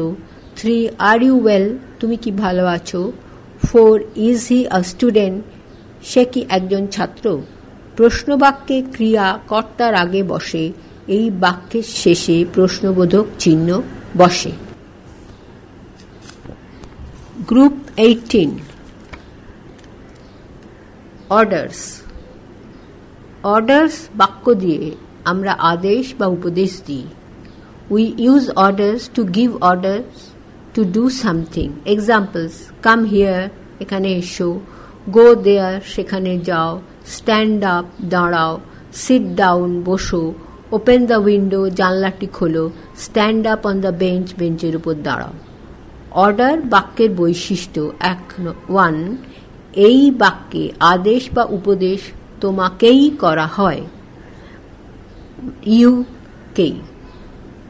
3. Are you well? তুমি কি ভালো আছো? 4. Is he a student? সে কি একজন ছাত্র? প্রশ্নবাক্যে ক্রিয়া কর্তার আগে বসে, এই বাক্যের শেষে প্রশ্নবোধক চিহ্ন বসে। গ্রুপ 18. অর্ডার্স। অর্ডার্স বাক্য দিয়ে আমরা আদেশ বা উপদেশ দিই। We use orders to give orders to do something. Examples: come here, এখানে এসো। go there, সেখানে যাও। stand up, দাঁড়াও। sit down, বসো। open the window, জানলাটি খোলো। stand up on the bench, বেঞ্চের উপর দাঁড়াও। অর্ডার বাক্যের বৈশিষ্ট্য 1. এই বাক্যে আদেশ বা উপদেশ তোমাকেই করা হয়, ইউ কেই।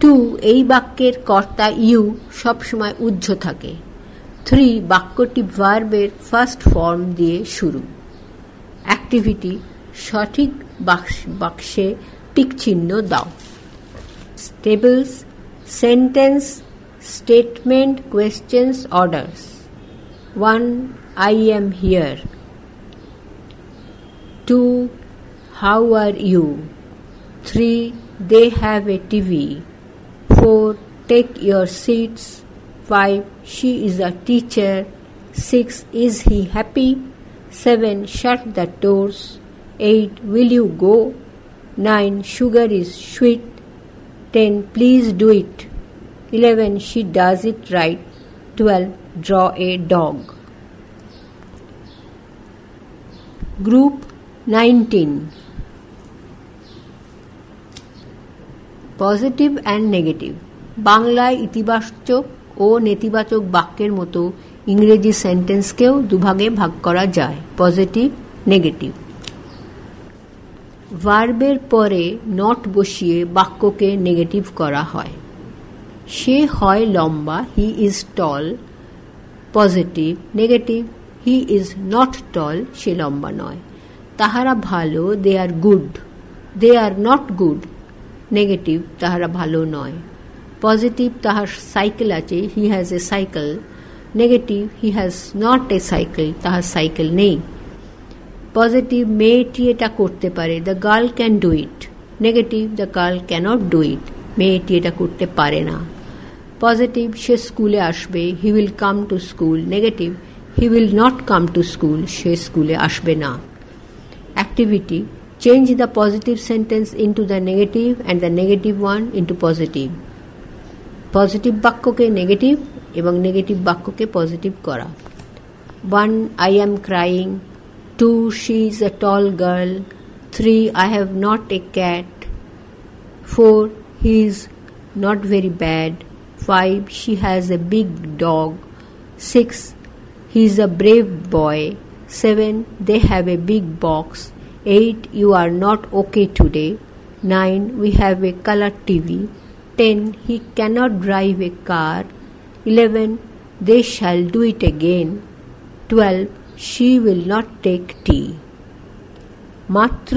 2. এই বাক্যের কর্তা ইউ সবসময় উহ্য থাকে। 3. বাক্যটি ভার্বের ফার্স্ট ফর্ম দিয়ে শুরু। অ্যাক্টিভিটি: সঠিক বাক্সে টিক চিহ্ন দাও। Tables: sentence, statement, questions, orders. 1. I am here. 2. How are you? 3. They have a TV. 4. Take your seats. 5. She is a teacher. 6. Is he happy? 7. Shut the doors. 8. Will you go? 9. Sugar is sweet. 10. Please do it. 11. She does it right. 12. Draw a dog. Group 19. Positive and negative. বাংলায় ইতিবাচক ও নেতিবাচক বাক্যের মতো ইংরেজি সেন্টেন্সকেও দুভাগে ভাগ করা যায়, পজিটিভ, নেগেটিভ। ভার্বের পরে নট বসিয়ে বাক্যকে নেগেটিভ করা হয়। সে হয় লম্বা, he is tall, positive. Negative, he is not tall, সে লম্বা নয়। তাহারা ভালো, they are good, they are not good, negative, তাহারা ভালো নয়। পজিটিভ, তাহার সাইকেল আছে, he has a cycle. Negative, he has not a cycle, তাহার সাইকেল নেই। পজিটিভ, মেয়েটি এটা করতে পারে, the girl can do it. Negative, the girl can't do it, মেয়েটি এটা করতে পারে না। পজিটিভ, সে স্কুলে আসবে, he will come to school. Negative, he will not come to school, সে স্কুলে আসবে না। Activity: change the positive sentence into the negative and the negative one into positive. Positive বাক্যকে নেগেটিভ এবং নেগেটিভ বাক্যকে পজিটিভ করা। 1. I am crying. 2. She is a tall girl. 3. I have not a cat. 4. He is not very bad. 5. She has a big dog. 6. He is a brave boy. 7. They have a big box. 8. You are not okay today. 9. We have a color TV. 10. He cannot drive a car. 11. They shall do it again. 12. She will not take tea. মাত্র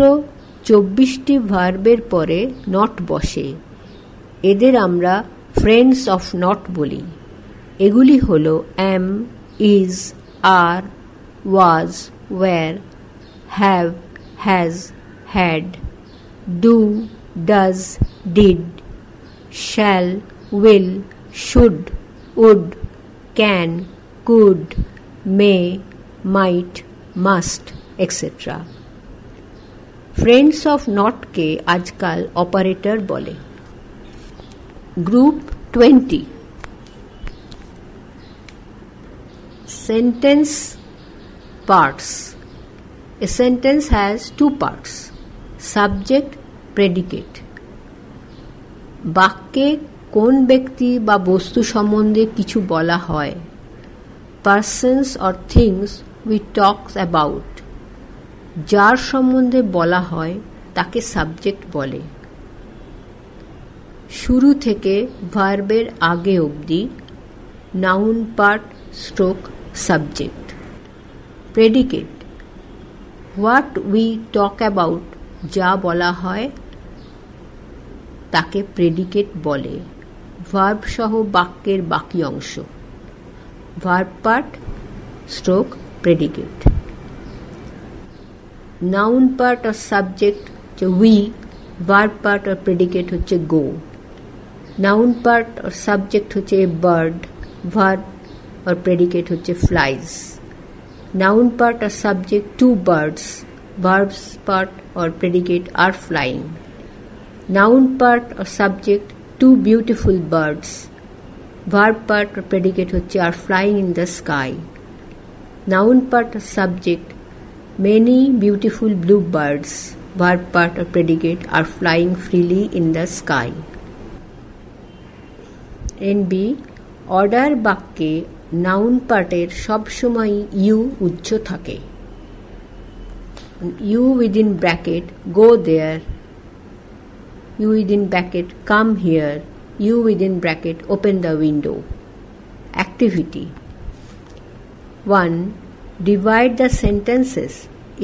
24টি ভার্বের পরে not বসে। এদের আমরা friends of not বলি। এগুলি হল am, is, are, was, were, have, has, had, do, does, did, shall, will, should, would, can, could, may, might, must, etc. Friends of নটকে আজকাল অপারেটর বলে। Group 20। Sentence parts. A sentence has two parts: subject, predicate. বাক্যে কোন ব্যক্তি বা বস্তু সম্বন্ধে কিছু বলা হয়, persons or things we talk about, যার সম্বন্ধে বলা হয় তাকে সাবজেক্ট বলে। শুরু থেকে ভার্বের আগে অবধি noun part stroke subject. Predicate: what we talk about, যা বলা হয় তাকে প্রেডিকেট বলে। ভার্ব সহ বাক্যের বাকি অংশ। Verb part stroke predicate. Noun part আর সাবজেক্ট হচ্ছে উই, ভার্ব পার্ট আর প্রেডিকেট হচ্ছে গো। নাউন পার্ট আর সাবজেক্ট হচ্ছে এ বার্ড, ভার্ব আর প্রেডিকেট হচ্ছে ফ্লাইজ। নাউন পার্ট আর subject two birds, verbs part আর predicate are flying. Noun part আর subject two beautiful birds, verb part আর প্রেডিকেট হচ্ছে are flying in the sky. Noun part আর subject many beautiful blue birds, verb part or predicate are flying freely in the sky. NB order বাক্যে noun পার্টের সবসময় you উচ্চ থাকে। You within bracket go there, you within bracket come here, you within bracket open the window. Activity: 1. Divide the sentences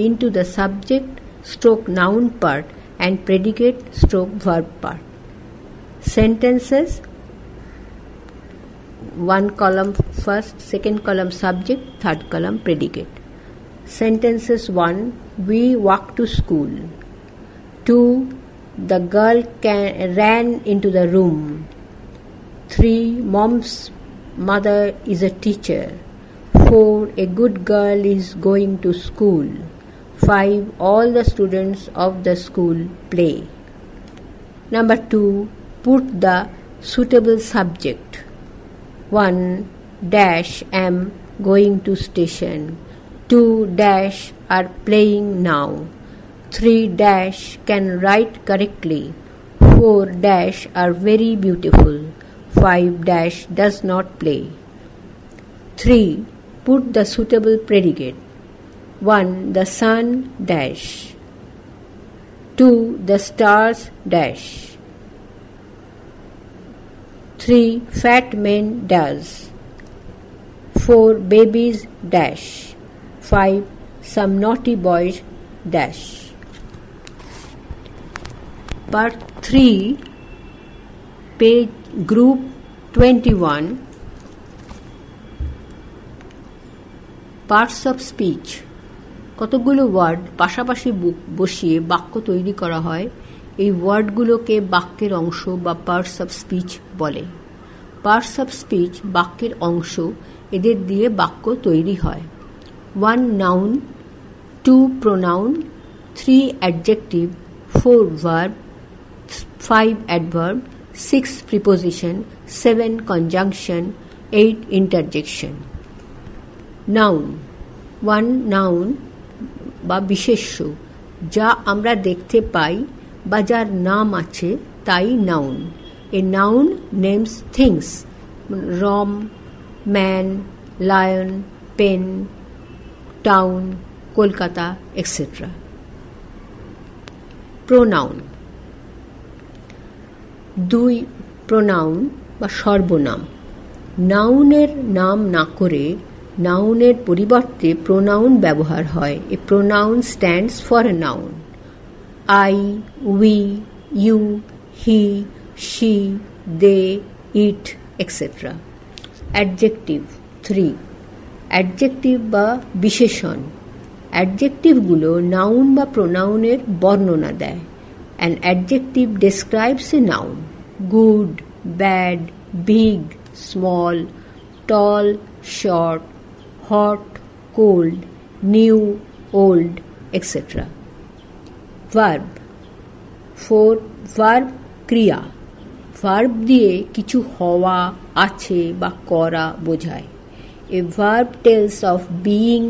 into the subject stroke noun part and predicate stroke verb part. Sentences: 1 column first, 2nd column subject, 3rd column predicate. Sentences: 1. We walk to school. 2. The girl ran into the room. 3. Mom's mother is a teacher. 4. A good girl is going to school. 5. All the students of the school play. Number 2. Put the suitable subject. 1. dash am going to station. 2 dash are playing now. 3 dash can write correctly. 4 dash are very beautiful. 5 dash does not play. 3. Put the suitable predicate. 1. The sun dash. 2. The stars dash. 3. Fat men does. 4. Babies dash. 5. Some naughty boys dash. Part 3, page group 21. Parts of speech. কতগুলো word পাশাপাশি বসিয়ে বাক্য তৈরি করা হয়। এই ওয়ার্ডগুলোকে বাক্যের অংশ বা পার্টস অফ স্পিচ বলে। পার্টস অফ স্পিচ বাক্যের অংশ, এদের দিয়ে বাক্য তৈরি হয়। 1 noun, 2 pronoun, 3 adjective, 4 verb, 5 adverb, 6 preposition, 7 conjunction, 8 interjection. Noun. 1 noun বা বিশেষ্য, যা আমরা দেখতে পাই বা যার নাম আছে তাই noun. A noun names things, room, man, lion, pen, town, Kolkata, etcetera. Pronoun. 2 pronoun বা সর্বনাম। নাউনের নাম না করে নাউনের পরিবর্তে প্রোনাউন ব্যবহার হয়। A pronoun stands for a noun. I, we, you, he, she, they, it, etcetera. Adjective. 3 adjective বা বিশেষণ। অ্যাডজেক্টিভগুলো নাউন বা প্রোনাউনের বর্ণনা দেয়। An adjective describes a noun. Good, bad, big, small, tall, short, hot, cold, new, old, etc. Verb. 4 verb ক্রিয়া। Verb দিয়ে কিছু হওয়া, আছে বা করা বোঝায়। A verb tells of being,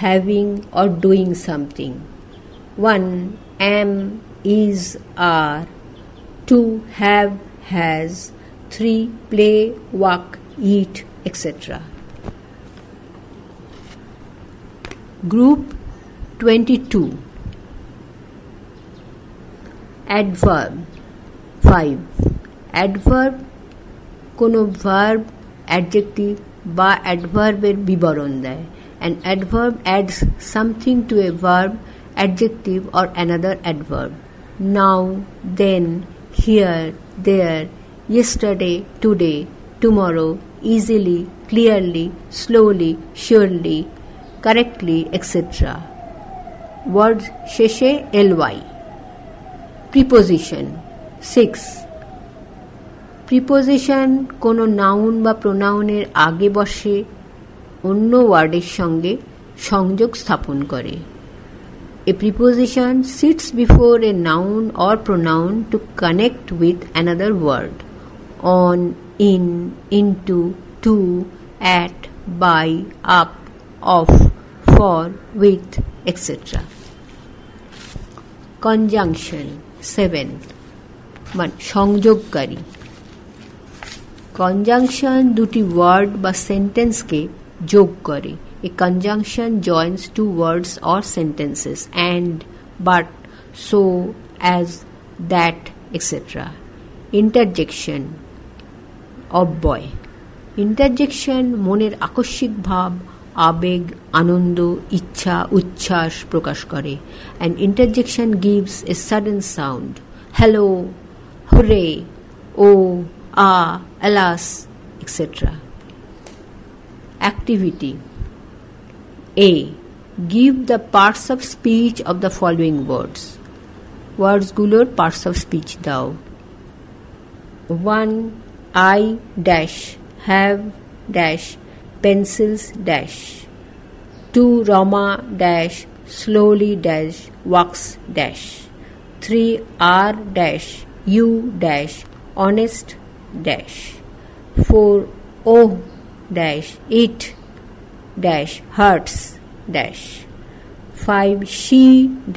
having or doing something. 1 am, is, are. 2 have, has. 3 play, walk, eat, etc. Group 22. Adverb. 5 adverb কোনো verb, adjective বা অ্যাডভার্বের বিবরণ দেয়। An adverb adds something to a verb, adjective or another adverb. Now, then, here, there, yesterday, today, tomorrow, easily, clearly, slowly, surely, correctly, etc. Words শেষে ly. Preposition. 6 preposition কোনো noun বা প্রোনাউনের আগে বসে অন্য ওয়ার্ডের সঙ্গে সংযোগ স্থাপন করে। A preposition sits before a noun or pronoun to connect with another word. On, in, into, to, at, by, up, of, for, with, etc. Conjunction. 7 সংযোগকারী। কনজাংশন দুটি ওয়ার্ড বা সেন্টেন্সকে যোগ করে। A conjunction joins two words or sentences and, but, so, as, that, etcetera. Interjection অব্যয়। Interjection মনের আকস্মিক ভাব, আবেগ, আনন্দ, ইচ্ছা, উচ্ছ্বাস প্রকাশ করে। An interjection gives a sudden sound, hello, hurray, oh, alas, etc. Activity. A. Give the parts of speech of the following words. Words গুলোর parts of speech দাও। 1 I dash have dash pencils dash. 2 Rama dash slowly dash walks dash. 3 R dash you dash honest dash. 4 Oh dash it dash hurts dash. 5. She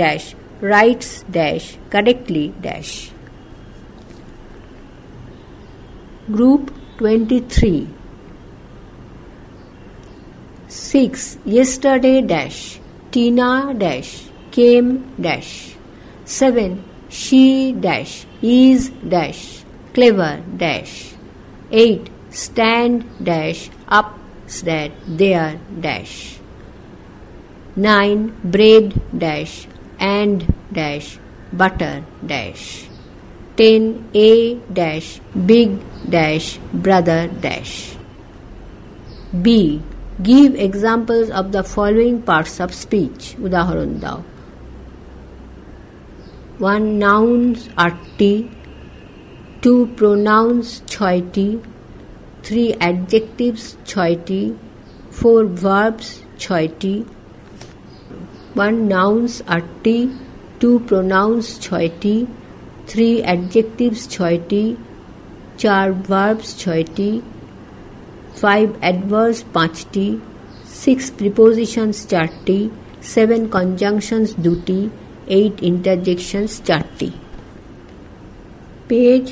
dash writes dash correctly dash. Group 23. 6. Yesterday dash Tina dash came dash. 7. She dash is dash clever dash. 8. Stand dash up that there dash. 9. Bread dash and dash butter dash. 10. A dash big dash brother dash. B. Give examples of the following parts of speech. Udaharon dao. 1. Nouns 8টি, 2. Pronouns 6টি, 3. Adjectives 6টি, 4. Verbs 6টি. 1. Nouns 8টি, 2. Pronouns 6টি, 3. Adjectives 6টি, 4. Verbs 6টি, 5. Adverbs 5টি, 6. Prepositions 4টি, 7. Conjunctions 2টি, 8. Interjections 4টি. Page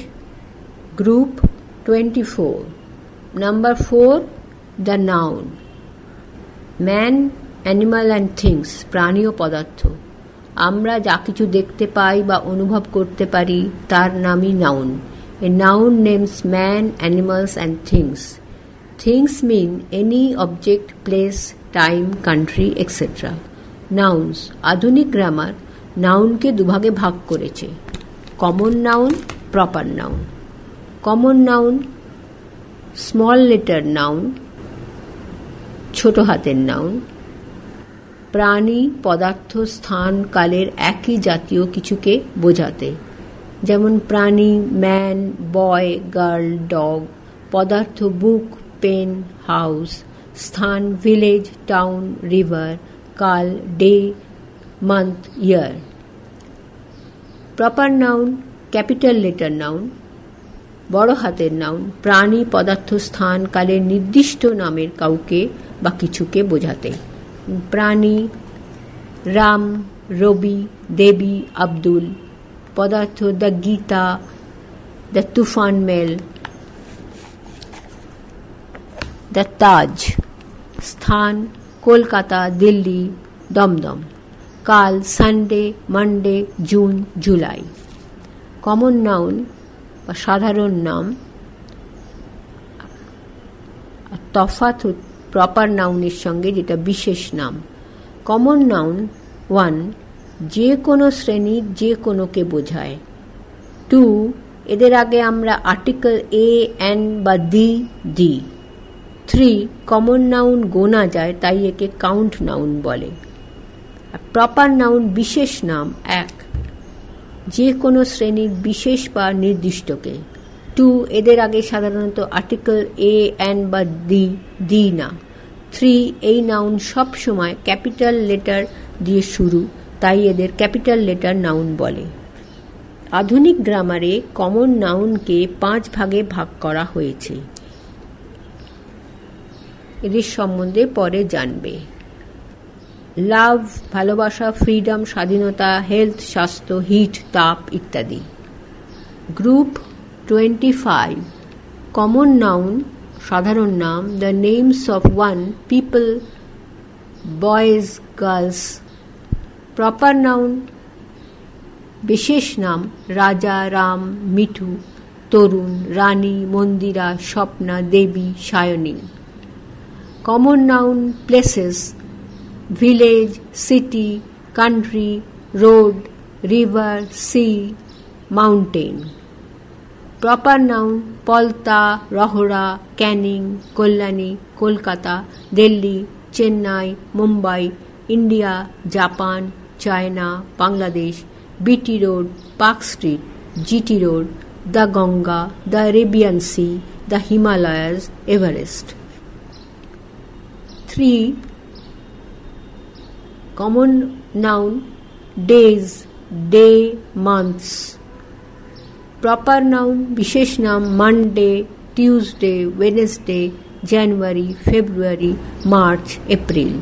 Group 24. Number 4. The noun. Man, animal and things. প্রাণী ও পদার্থ। আমরা যা কিছু দেখতে পাই বা অনুভব করতে পারি তার নামই noun. A noun names man, animals and things. Things mean any object, place, time, country, etc. Nouns. আধুনিক গ্রামার নাউনকে দুভাগে ভাগ করেছে: common noun, proper noun. Common noun small letter noun, ছোট হাতের নাউন। প্রাণী, পদার্থ, স্থান, কালের একই জাতীয় কিছুকে বোঝাতে, যেমন প্রাণী ম্যান, বয়, গার্ল, ডগ। পদার্থ বুক, পেন, হাউস। স্থান ভিলেজ, টাউন, রিভার। কাল day, month, year. Proper noun capital letter noun, বড় হাতের নাউন, প্রাণী, পদার্থ, স্থান, কালের নির্দিষ্ট নামের কাউকে বা কিছুকে বোঝাতে। প্রাণী রাম, রবি, দেবী, আব্দুল। পদার্থ the Gita, the Toofan mail, the Taj. স্থান কলকাতা, দিল্লি, দমদম। কাল Sunday, Monday, June, July. Common noun বা সাধারণ নাম তফাৎ প্রপার নাউনের সঙ্গে, যেটা বিশেষ নাম। Common noun 1. যে কোনো শ্রেণীর যে কোনোকে বোঝায়। 2. এদের আগে আমরা আর্টিকেল এ, অ্যান বা দি। 3. কমন নাউন গোনা যায়, তাই একে কাউন্ট নাউন বলে। প্রপার নাউন বিশেষ নাম 1. যে কোনো শ্রেণীর বিশেষ বা নির্দিষ্টকে। 2. এদের আগে সাধারণত আর্টিকেল এ, অ্যান বা দি না। 3. এই নাউন সব সময় ক্যাপিটাল লেটার দিয়ে শুরু, তাই এদের ক্যাপিটাল লেটার নাউন বলে। আধুনিক গ্রামারে কমন নাউনকে 5 ভাগে ভাগ করা হয়েছে। এদের সম্বন্ধে পরে জানবে। লাভ ভালোবাসা, ফ্রিডম স্বাধীনতা, হেলথ স্বাস্থ্য, হিট তাপ ইত্যাদি। গ্রুপ 25. কমন নাউন সাধারণ নাম, the names of one, people, boys, girls. Proper noun বিশেষ নাম, Raja, Ram, Mithu, Tarun, Rani, Mandira, Swapna, Debi, Sayani. Common noun places, village, city, country, road, river, sea, mountain. Proper noun Palta, Rahara, Canning, Kalyani, Kolkata, Delhi, Chennai, Mumbai, India, Japan, China, Bangladesh, BT road, park street, GT road, the Ganga, the Arabian sea, the Himalayas, Everest. 3. Common noun days, day, months. Proper noun বিশেষ নাম, Monday, Tuesday, Wednesday, January, February, March, April.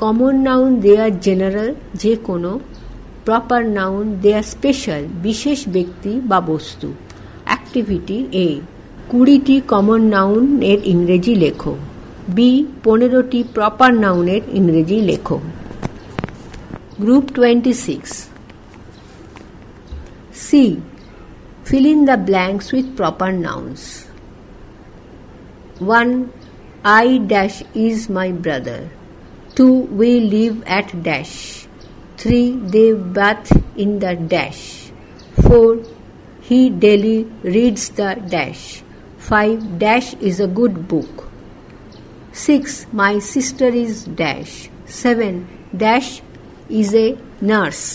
Common noun they are general, যে কোনো. Proper noun they are special, বিশেষ ব্যক্তি বা বস্তু. Activity A. 20টি common noun এর ইংরেজি লেখো. B. 15টি প্রপার নাউনের ইংরেজি লেখো. Group 26. C. Fill in the blanks with proper nouns. 1. I dash is my brother. 2. We live at dash. 3. They bath in the dash. 4. He daily reads the dash. 5. Dash is a good book. 6. My sister is dash. 7. Dash is a nurse.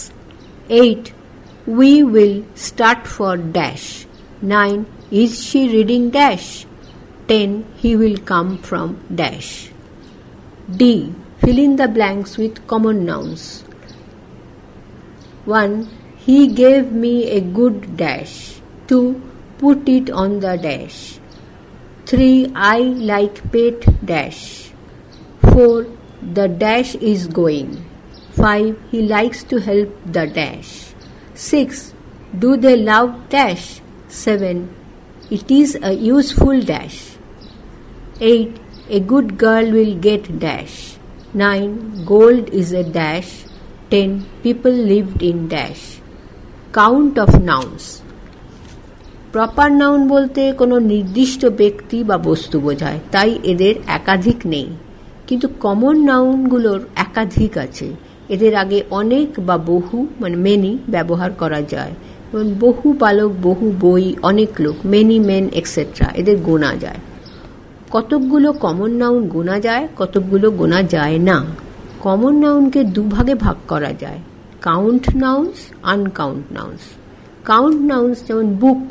8. We will start for dash. 9. Is she reading dash? 10. He will come from dash. D. Fill in the blanks with common nouns. 1. He gave me a good dash. 2. Put it on the dash. 3. I like pet dash. 4. The dash is going. 5. He likes to help the dash. 6. Do they love dash? 7. It is a useful dash. 8. A good girl will get dash. 9. Gold is a dash. 10. People lived in dash. Count of nouns. Proper noun বলতে কোনো নির্দিষ্ট ব্যক্তি বা বস্তু বোঝায়, তাই এদের একাধিক নেই। কিন্তু কমন নাউনগুলোর একাধিক আছে। এদের আগে অনেক বা বহু মানে মেনি ব্যবহার করা যায়। যেমন বহু বালক, বহু বই, অনেক লোক, মেনি মেন এক্সেট্রা, এদের গোনা যায়। কতকগুলো কমন নাউন গোনা যায়, কতকগুলো গোনা যায় না। কমন নাউনকে দুভাগে ভাগ করা যায়, count nouns, uncount nouns. Count nouns যেমন book,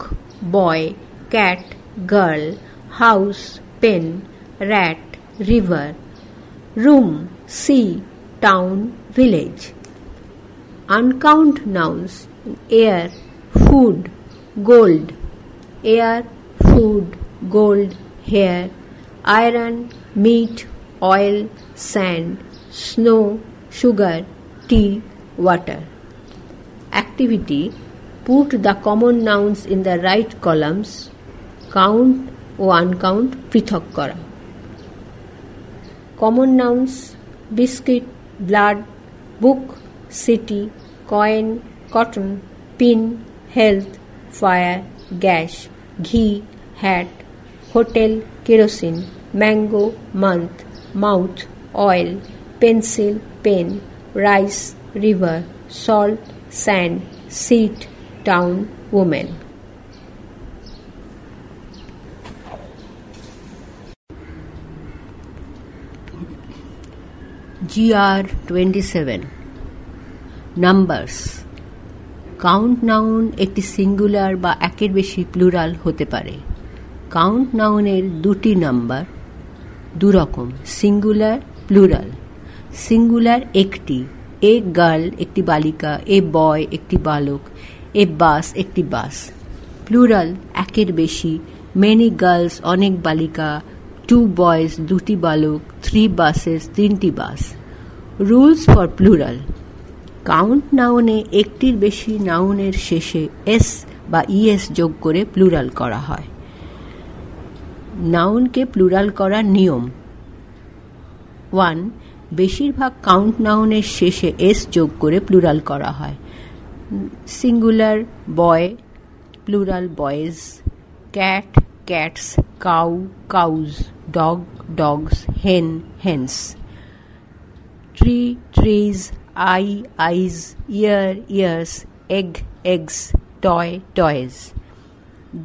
boy, cat, girl, house, pen, rat, river, room, sea, town, village. Uncount nouns air, food, gold, air, food, gold, hair, iron, meat, oil, sand, snow, sugar, tea, water. Activity. Put the common nouns in the right columns. Count ও uncount পৃথক করা. Common nouns: biscuit, blood, book, city, coin, cotton, pin, health, fire, gas, ghee, hat, hotel, kerosene, mango, month, mouth, oil, pencil, pen, rice, river, salt, sand, seat, town, woman. GR 27. Numbers. Count noun একটি singular বা একের বেশি plural হতে পারে। Count নাউনের দুটি number দুরকম, singular, plural. Singular একটি, এ গার্ল একটি বালিকা, এ বয় একটি বালক, এ বাস একটি বাস। প্লুরাল একের বেশি, মেনি গার্লস অনেক বালিকা, 2 বয়েজ দুটি বালক, 3 বাসেস তিনটি bus. Rules for plural. Count নাউনে একটির বেশি নাউনের শেষে এস বা ইএস যোগ করে প্লুরাল করা হয়। নাউনকে প্লুরাল করার নিয়ম: 1. বেশিরভাগ কাউন্ট নাউনের শেষে এস যোগ করে প্লুরাল করা হয়। Singular boy, plural boys, cat, cats, cow, cows, dog, dogs, hen, hens. Tree, trees, eye, eyes, ear, ears, egg, eggs, toy, toys.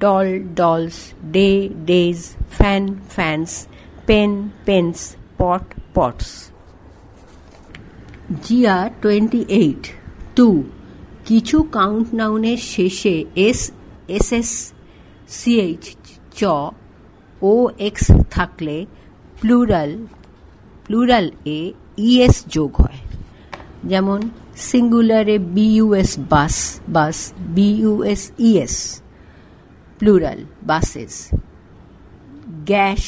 Doll, dolls, day, days, fan, fans, pen, pens, pot, pots. GR 28. 2. কিছু count নাউনের শেষে S, SS, CH, চ, O X থাকলে plural এ ES যোগ হয়। যেমন সিঙ্গুলারে BUS bus, bus, BUS ES, plural buses. Gas,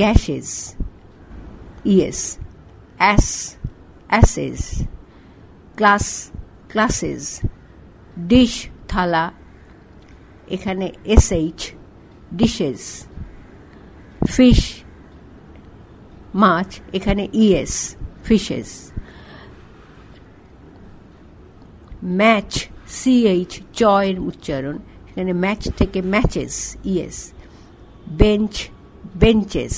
gases, ES, ass, asses, class, classes, dish, থালা, এখানে এসএইচ, ডিশেস, ফিশ, মাছ, এখানে ইএস, ফিশেস, ম্যাচ, সিএইচ, চ এর উচ্চারণ, এখানে ম্যাচ থেকে matches, ES, bench, benches,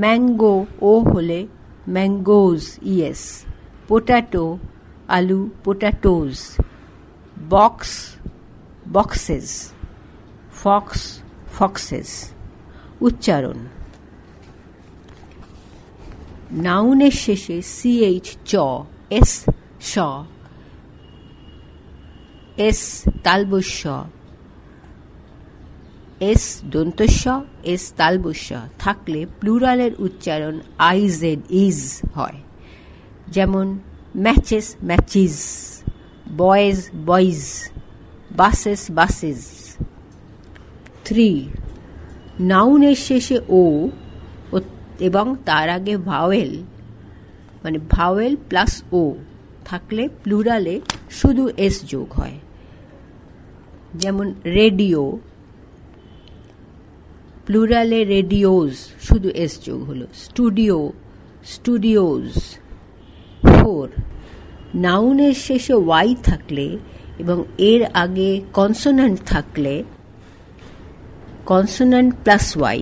mango, O হলে ম্যাঙ্গোজ, ইএস, পোটাটো, আলু, potatoes, box, boxes, fox, foxes. উচ্চারণ: নাউনের শেষে সিএইচ, চ, এস, স, এস তালবস্য, এস দন্তস্য, এস তালবস্য থাকলে প্লুরালের উচ্চারণ আইজেড, ইজ হয়। যেমন matches, matches, boys, boys, buses, buses. 3. নাউনের শেষে ও এবং তার আগে ভাওয়েল, মানে ভাওয়েল প্লাস ও থাকলে প্লুরালে শুধু এস যোগ হয়। যেমন রেডিও, প্লুরালে রেডিওজ, শুধু এস যোগ হলো। Studio, studios. 4. নাউনের শেষে ওয়াই থাকলে এবং এর আগে কনসোন্যান্ট থাকলে, কনসোন্যান্ট প্লাস ওয়াই,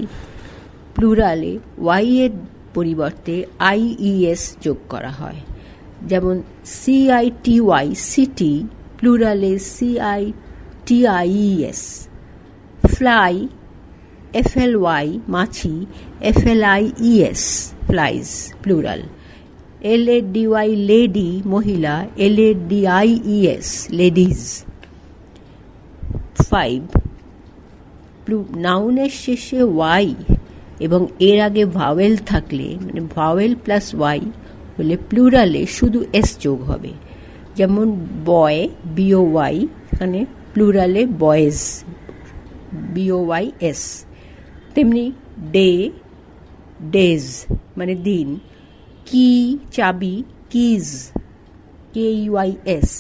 প্লুরালে ওয়াই এর পরিবর্তে আইইএস যোগ করা হয়। যেমন সিআইটিওয়াই, সিটি, প্লুরালে সিআইটিআইএস। ফ্লাই, এফএলওয়াই, মাছি, এফএলআইইএস, ফ্লাইজ, প্লুরাল। এলএডিওয়াই, লেডি, মহিলা, এলএডিআইইএস, লেডিজ। 5. নাউনের শেষে ওয়াই এবং এর আগে ভাওয়েল থাকলে, মানে ভাওয়েল প্লাস ওয়াই হলে প্লুরালে শুধু এস যোগ হবে। যেমন বয়, বিওওয়াই, এখানে প্লুরালে বয়েজ, বিওওয়াই এস। তেমনি ডে, ডেজ, মানে দিন। কি, চাবি, কিজ, কেইওয়াই এস।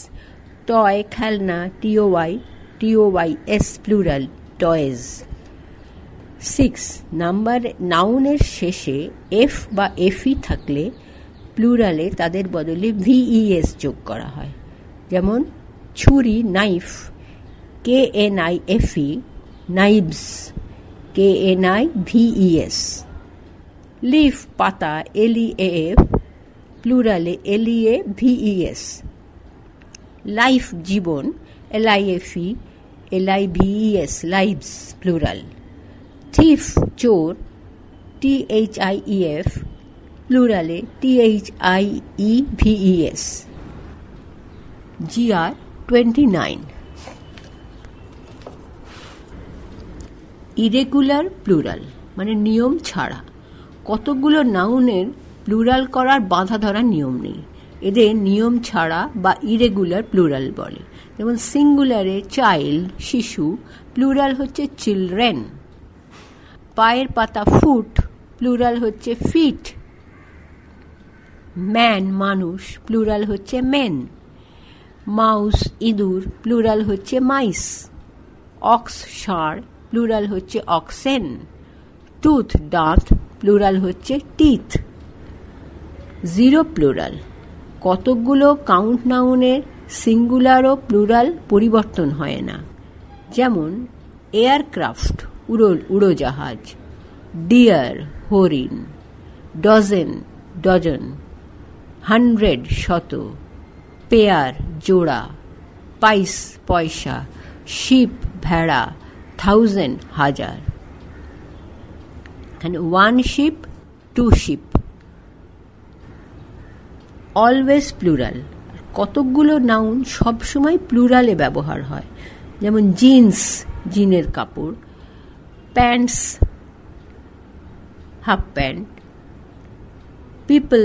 টয়, খেলনা, টিওওয়াই এস, প্লুরাল, টয়েজ। 6. নাউনের শেষে এফ বা এফই থাকলে প্লুরালে তাদের বদলে ভিইএস যোগ করা হয়। যেমন ছুরি, নাইফ, কেএনআইএফই, নাইভস, কেএনআইভিইএস। লিফ, পাতা, এলইএএফ, প্লুরালে এলইএভিইএস। লাইফ, জীবন, এলআইএফই, এলআইভিইএস, লাইভস, প্লুরাল। থিফ, চোর, টিএইচআইইএফ, প্লুরালে টিএইচআইইভিইএস। GR 29. ইরেগুলার প্লুরাল, মানে নিয়ম ছাড়া। কতগুলো নাউনের প্লুরাল করার বাঁধা ধরা নিয়ম নেই, এদের নিয়ম ছাড়া বা ইরেগুলার প্লুরাল বলে। যেমন সিঙ্গুলারে চাইল্ড, শিশু, প্লুরাল হচ্ছে চিলড্রেন। পায়ের পাতা, ফুট, প্লুরাল হচ্ছে ফিট। ম্যান, মানুষ, প্লুরাল হচ্ছে মেন। মাউস, ইঁদুর, প্লুরাল হচ্ছে মাইস। অক্স, ষাঁড়, প্লুরাল হচ্ছে অক্সেন। টুথ, দাঁত, প্লুরাল হচ্ছে টিথ। 0 প্লুরাল। কতকগুলো কাউন্ট নাউনের সিঙ্গুলার ও প্লুরাল পরিবর্তন হয় না। যেমন এয়ারক্রাফট, উড়োজাহাজ। ডিয়ার, হরিণ। Dozen, dozen. 100, শত। পেয়ার, জোড়া। পাইস, পয়সা। শিপ, ভেড়া। 1000, হাজার। এখানে 1 শিপ, 2 শিপ। Always plural. কতকগুলো নাউন সবসময় প্লুরালে ব্যবহার হয়। যেমন জিন্স, জিনের কাপড়। Pants, half pant. পিপল,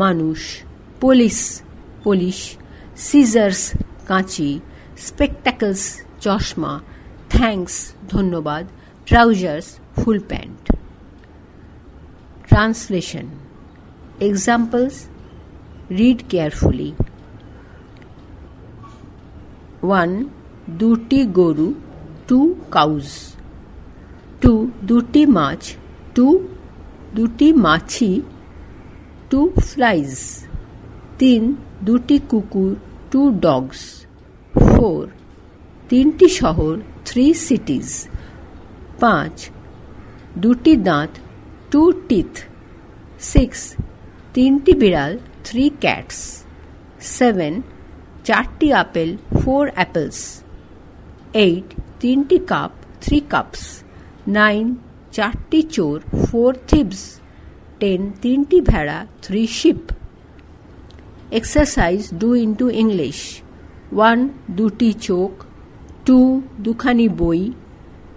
মানুষ। Police, police. সিজার্স, কাঁচি। স্পেকটাকলস, চশমা। থ্যাঙ্কস, ধন্যবাদ। trousers, full pant. Translation. Examples. Read carefully. 1. দুটি গরু, 2 cows. 2. দুটি মাছ, 2. দুটি মাছি, 2 flies. 3. দুটি কুকুর, 2 dogs. 4. তিনটি শহর, 3 cities. 5. দুটি দাঁত, 2 teeth. 6. তিনটি বিড়াল, 3 cats. 7. চারটি আপেল, 4 apples. 8. তিনটি কাপ, 3 cups. 9. চারটি চোর, 4 thieves. 10. তিনটি ভেড়া, 3 sheep. Exercise do into English. 1. দুটি চোখ. 2. দুখানি বই.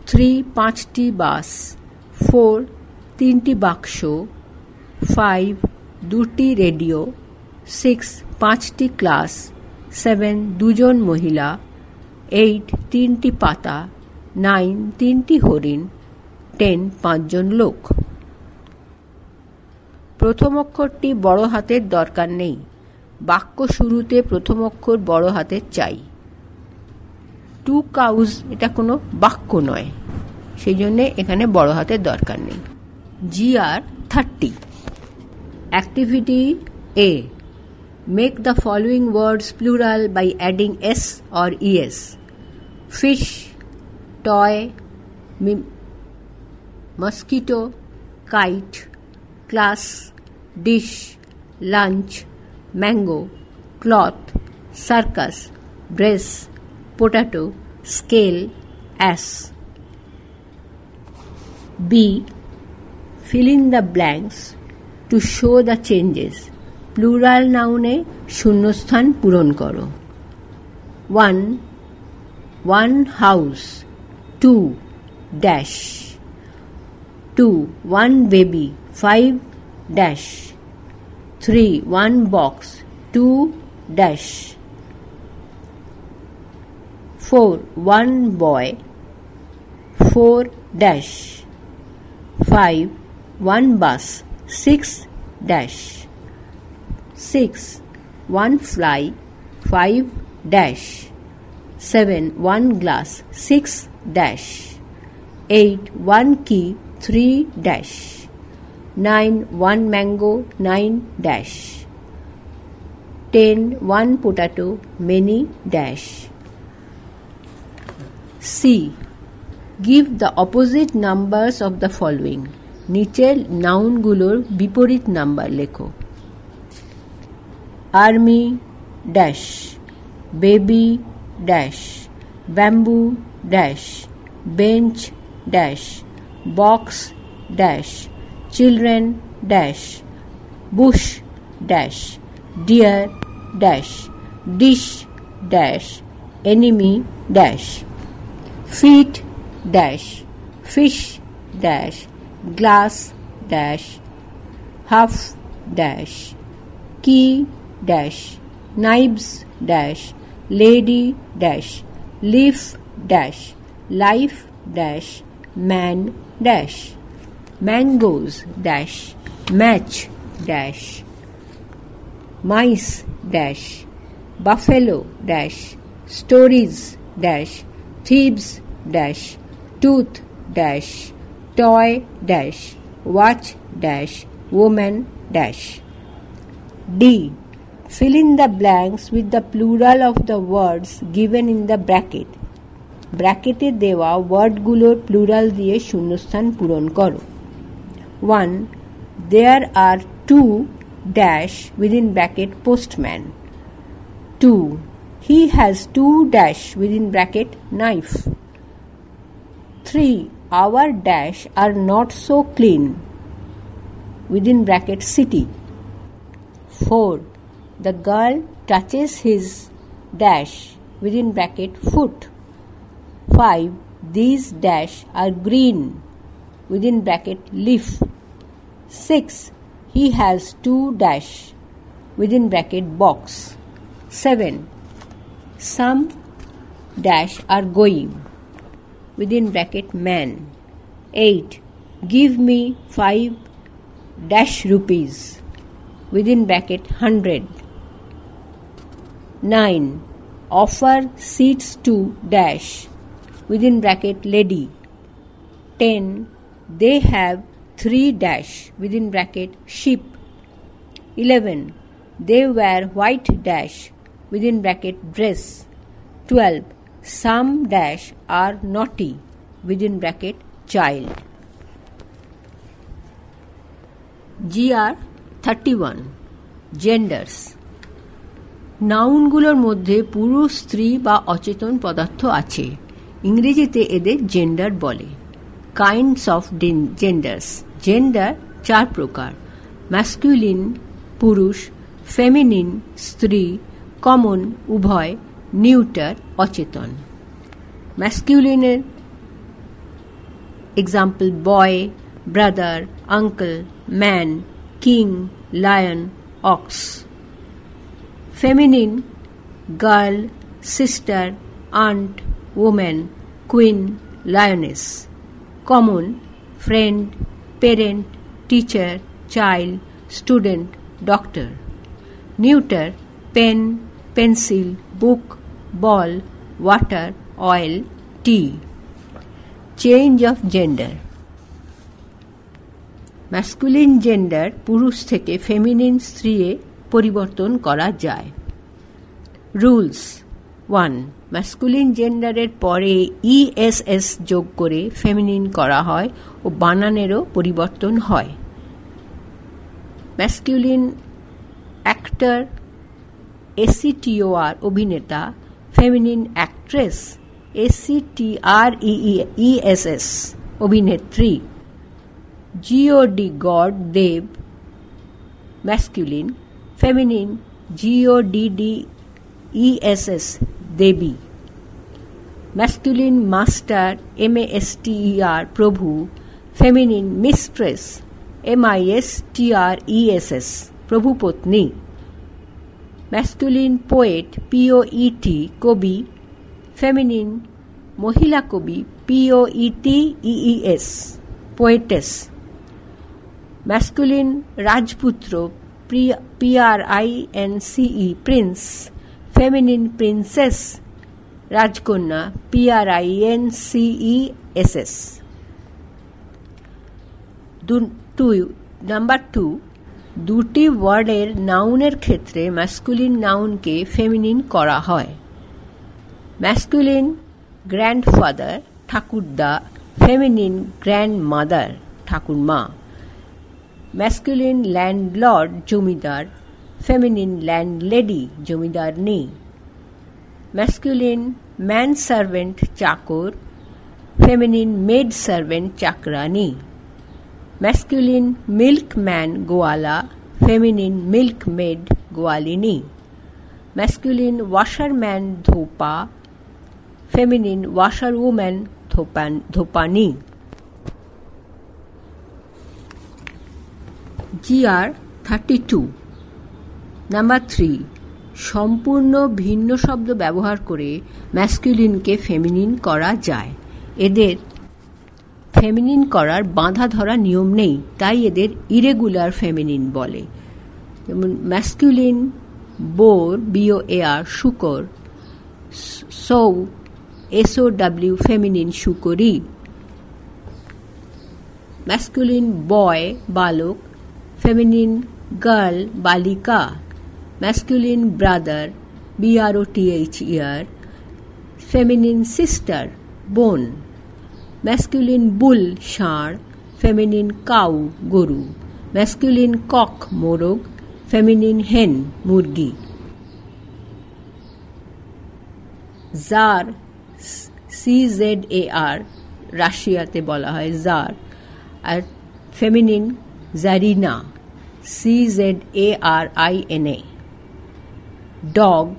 3. পাঁচটি বাস. 4. তিনটি বাক্স. 5. দুটি রেডিও. 6. পাঁচটি ক্লাস. 7. দুজন মহিলা. 8. তিনটি পাতা. 9. তিনটি হরিণ. 10. পাঁচজন লোক। প্রথম অক্ষরটি বড় হাতের দরকার নেই। বাক্য শুরুতে প্রথম অক্ষর বড় হাতের চাই। 2 cows এটা কোনো বাক্য নয়, সেই জন্য এখানে বড় হাতের দরকার নেই। GR 30. Activity A. Make the following words plural by adding s or es. Fish, toy, mosquito, kite, class, dish, lunch, mango, cloth, circus, dress, potato, scale, ass. B. Fill in the blanks to show the changes. Plural নাউনে শূন্যস্থান পূরণ করো। 1. One house. 2. Dash. 2. One baby. 5. Dash. 3. One box. 2. Dash. 4. One boy. 4. Dash. 5. One bus. 6. Dash. 6. One fly. 5. Dash. 7. One glass. 6. Dash. 8. One key. 3. Dash. 9. One mango. 9. Dash. 10. One potato. Many. Dash. C. Give the opposite numbers of the following. নিচের নাউনগুলোর বিপরীত number লেখো। Army dash, baby dash, bamboo dash, bench dash, box dash, children dash, bush dash, deer dash, dish dash, enemy dash, feet dash, fish dash, glass dash, half dash, key dash, knives dash, lady dash, leaf dash, life dash, man dash, mangoes dash, match dash, mice dash, buffalo dash, stories dash, thieves dash, tooth dash, toy dash, watch dash, woman dash. D. Fill in the blanks with the plural of the words given in the bracket. ব্র্যাকেটে দেওয়া ওয়ার্ডগুলোর plural দিয়ে শূন্যস্থান পূরণ করো। 1. There are 2 dash within bracket postman. 2. He has 2 dash within bracket knife. 3. Our dash are not so clean within bracket city. 4. The girl touches his dash within bracket foot. 5. These dash are green within bracket leaf. 6. He has 2 dash within bracket box. 7. Some dash are going within bracket man. 8. Give me 5 dash rupees within bracket 100. 9. Offer seats to dash within bracket lady. 10. They have 3 dash within bracket sheep. 11. They wear white dash within bracket dress. 12. Some dash are naughty within bracket child. GR 31. Genders. নাউনগুলোর মধ্যে পুরুষ, স্ত্রী বা অচেতন পদার্থ আছে। ইংরেজিতে এদের gender বলে। Kinds of genders. জেন্ডার 4 প্রকার: ম্যাসকুলিন পুরুষ, ফেমিনিন স্ত্রী, কমন উভয়, নিউটার অচেতন। ম্যাসকুলিনের example boy, brother, uncle, man, king, lion, ox. Feminine girl, sister, aunt, woman, queen, lioness. Common friend, parent, teacher, child, student, doctor. Neuter pen, pencil, book, ball, water, oil, tea. Change of gender. Masculine gender পুরুষ থেকে feminine স্ত্রীয়ে পরিবর্তন করা যায়। Rules. 1. Masculine জেন্ডারের পরে ESS যোগ করে feminine করা হয় ও বানানেরও পরিবর্তন হয়। ম্যাসকুলিন অ্যাক্টর ACTOR অভিনেতা, ফেমিনিন অ্যাক্ট্রেস ACTREESS অভিনেত্রী। GOD গড দেব ম্যাসকুলিন, ফেমিনিন GODDESS দেবী। ম্যাসকুলিন মাস্টার MASTER প্রভু, ফেমিনিন মিস্ট্রেস MISTRESS প্রভুপত্নী। ম্যাসকুলিন পোয়েট POET কবি, ফেমিনিন মহিলা কবি POETEES পোয়েটেস। ম্যাসকুলিন রাজপুত্র PRINCE প্রিন্স, ফেমিনিন প্রিন্সেস রাজকন্যা PRINCESS। 2. দুটি ওয়ার্ডের নাউনের ক্ষেত্রে ম্যাসকুলিন নাউনকে ফেমিনিন করা হয়। ম্যাসকুলিন গ্র্যান্ডফাদার ঠাকুরদা, ফেমিনিন গ্র্যান্ডমাদার ঠাকুরমা। ম্যাসকুলিন ল্যান্ডলর্ড জমিদার, ফেমিনিন ল্যান্ডলেডি জমিদারনি। ম্যাসকুলিন ম্যান সার্ভেন্ট চাকর, ফেমিনিন মেড সার্ভেন্ট চাকরানি। ম্যাসকুলিন মিল্কম্যান গোয়ালা, ফেমিনিন মিল্কমেড গোয়ালিনী। ম্যাসকুলিন ওয়াশারম্যান ধোপা, ফেমিনিন ওয়াশারউম্যান ধোপানি। GR 32. নাম্বার 3. সম্পূর্ণ ভিন্ন শব্দ ব্যবহার করে ম্যাসকুলিনকে ফেমিনিন করা যায়। এদের ফেমিনিন করার বাঁধা ধরা নিয়ম নেই, তাই এদের ইরেগুলার ফেমিনিন বলে। যেমন ম্যাসকুলিন বোর BOAR শুকর, সৌ SOW ফেমিনিন শুকরি। ম্যাসকুলিন বয় বালক, ফেমিনিন গার্ল বালিকা। Masculine brother BROTHER, feminine sister বোন। ম্যাসকুলিন বুল ষাঁড়, ফেমিনিন কাউ গরু। ম্যাসকুলিন কক মোরগ, ফেমিনিন হেন মুরগি। জার CZAR রাশিয়াতে বলা হয় জার, আর feminine czarina CZARINA। Dog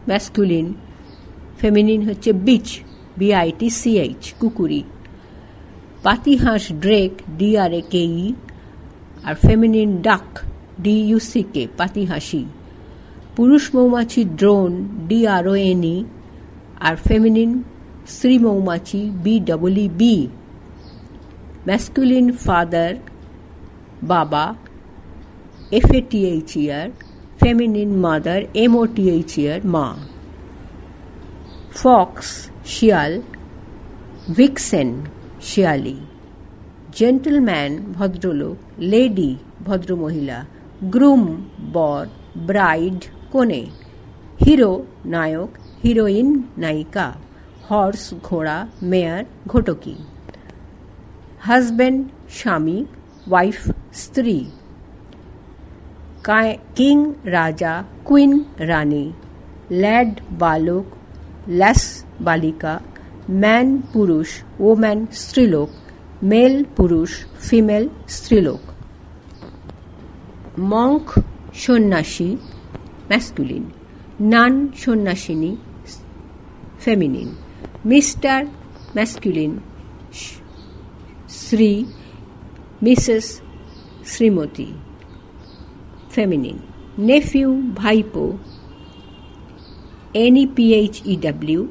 masculine, feminine হচ্ছে বিচ BITCH কুকুরি। পাতিহাঁস ড্রেক DRAKE, আর ফেমিনিন ডাক DUCK পাতিহাঁসি। পুরুষ মৌমাছি ড্রোন DRONE, আর ফেমিনিন স্ত্রী মৌমাছি BEEB masculine father, baba, father, feminine mother, mother, ma. Fox, শিয়াল, vixen, শিয়ালি. Gentleman, ভদ্রলোক, lady, ভদ্রমহিলা, groom, বর, bride, কনে. Hero, নায়ক, heroine, নায়িকা. Horse, ঘোড়া, mare, ঘোটকি. Husband, স্বামী, wife, স্ত্রী. King, রাজা, queen, রানী. Lad, বালক, lass, বালিকা. Man, পুরুষ, woman, স্ত্রীলোক. Male, পুরুষ, female, স্ত্রীলোক. Monk, সন্ন্যাসী, masculine. Nun, সন্ন্যাসিনী, feminine. Mr, masculine. Sri, Mrs, Shrimati, feminine. Nephew, ভাইপো, nephew,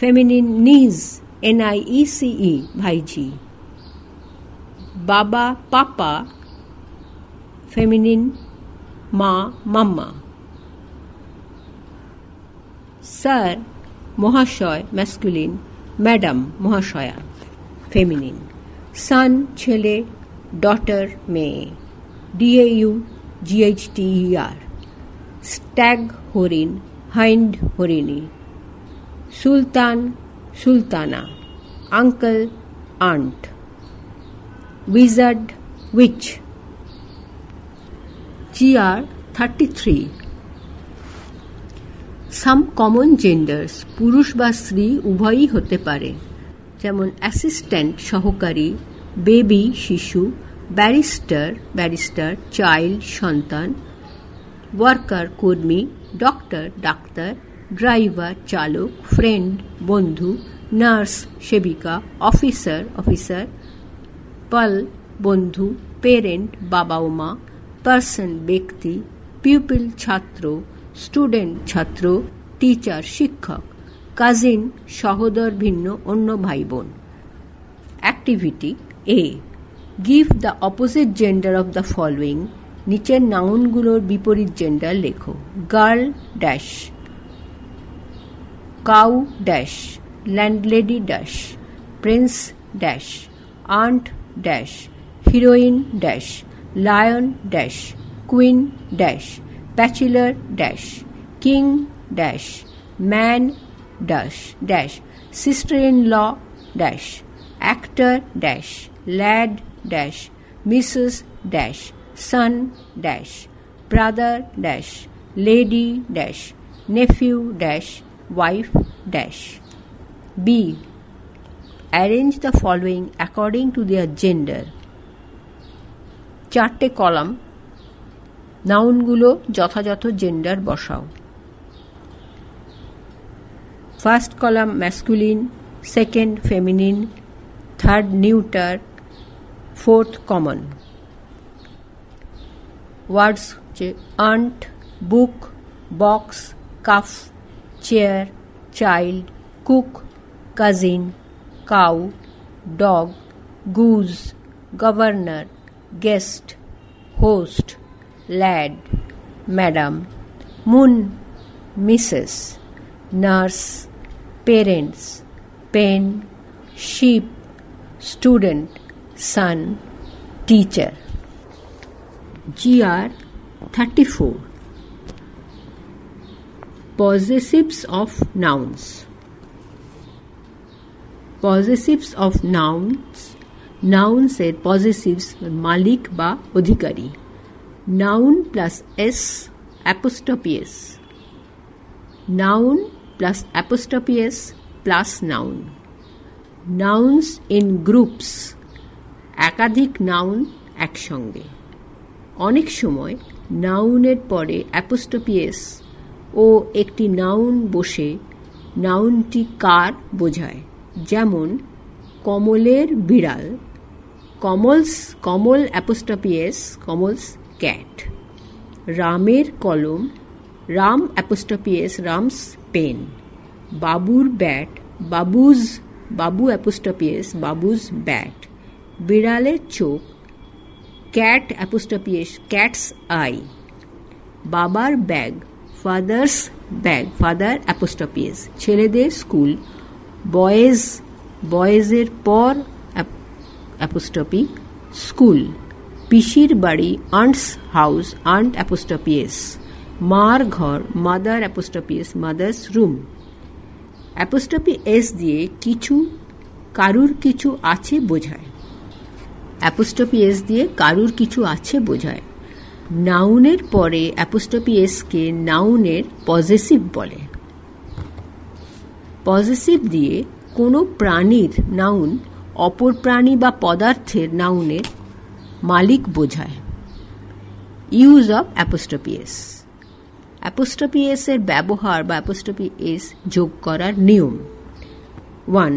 feminine. Niece, niece, ভাইঝি. বাবা, পাপা, feminine. মা, মাম্মা. স্যার, মহাশয়, masculine. ম্যাডাম, মহাশয়া, feminine. Son, ছেলে, daughter, মেয়ে. dau, gchter. Stag, হরিণ, hind, হরিণী. সুলতান, Sultana. Uncle, aunt. Wizard, witch. GR 33. Some common genders, পুরুষ বা স্ত্রী উভয়ই হতে পারে, যেমন অ্যাসিস্ট্যান্ট, সহকারী, বেবি, শিশু, ব্যারিস্টার, ব্যারিস্টার, চাইল্ড, সন্তান, ওয়ার্কার, কর্মী, ডক্টর, ডাক্তার, ড্রাইভার, চালক, ফ্রেন্ড, বন্ধু, নার্স, সেবিকা, অফিসার, অফিসার, পাল, বন্ধু, পেরেন্ট, বাবা ও মা, পার্সন, ব্যক্তি, পিউপিল, ছাত্র, স্টুডেন্ট, ছাত্র, টিচার, শিক্ষক, কাজিন, সহোদর ভিন্ন অন্য ভাই বোন. Activity A. Give the opposite gender of the following. নিচের নাউনগুলোর বিপরীত জেন্ডার লেখো. Girl dash, cow dash, landlady dash, prince dash, aunt dash, heroine dash, lion dash, queen dash, bachelor dash, king dash, man dash dash, sister in law dash, actor dash, lad dash, Mrs dash, son dash, brother dash, lady dash, nephew dash, wife dash. B. Arrange the following according to their gender. 4টে column, নাউনগুলো যথাযথ gender বসাও. First column masculine, second feminine, third neuter, fourth common. Words হচ্ছে aunt, book, box, calf, chair, child, cook, cousin, cow, dog, goose, governor, guest, host, lad, madam, moon, Mrs, nurse, parents, pen, ship, student, son, teacher. GR 34. Possessives of nouns. Possessives of nouns. Nouns এর possessives মালিক বা অধিকারী. Noun plus s apostrophe s. Noun plus apostrophe s plus noun. Nouns in groups. একাধিক noun একসঙ্গে. অনেক সময় নাউনের পরে apostrophe S ও একটি noun বসে নাউনটি কার বোঝায়, যেমন কমলের বিড়াল, Kamal apostrophe S, Kamal's cat. রামের কলম, Ram apostrophe S, Ram's pen. বাবুর bat, Babu's Babu apostrophe S, Babu's bat. বিড়ালের চোখ, cat apostrophe S, cat's eye. বাবার bag, father's bag, father apostrophe S. ছেলেদের স্কুল, বয়েজ, বয়েজের পর অ্যাপোস্ট্রফি স্কুল। পিসির বাড়ি, aunt's house, aunt apostrophe S. মার ঘর, mother apostrophe S, mother's room. Apostrophe S দিয়ে কিছু, কারুর কিছু আছে বোঝায়। অ্যাপোস্ট্রফি এস দিয়ে কারুর কিছু আছে বোঝায়। নাউনের পরে অ্যাপোস্ট্রফি এসকে নাউনের পজেসিভ বলে। পজেসিভ দিয়ে কোনো প্রাণীর নাউন অপর প্রাণী বা পদার্থের নাউনের মালিক বোঝায়। Use of apostrophe S. Apostrophe S এর ব্যবহার বা অ্যাপোস্ট্রফি এস যোগ করার নিয়ম। 1.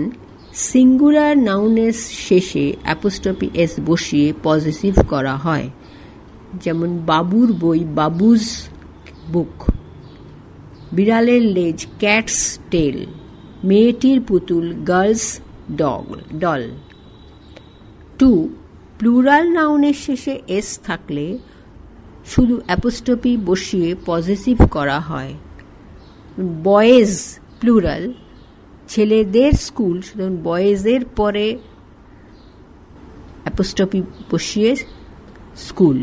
সিঙ্গুলার নাউনের শেষে অ্যাপোস্ট্রফি এস বসিয়ে পজেসিভ করা হয়, যেমন বাবুর বই, বাবুস বুক। বিড়ালের লেজ, ক্যাটস টেল। মেয়েটির পুতুল, গার্লস ডল। 2. প্লুরাল নাউনের শেষে এস থাকলে শুধু অ্যাপোস্ট্রফি বসিয়ে পজেসিভ করা হয়। বয়েজ প্লুরাল, ছেলেদের স্কুল, সুতরাং বয়েজের পরে অ্যাপোস্ট্রফি বসিয়ে স্কুল।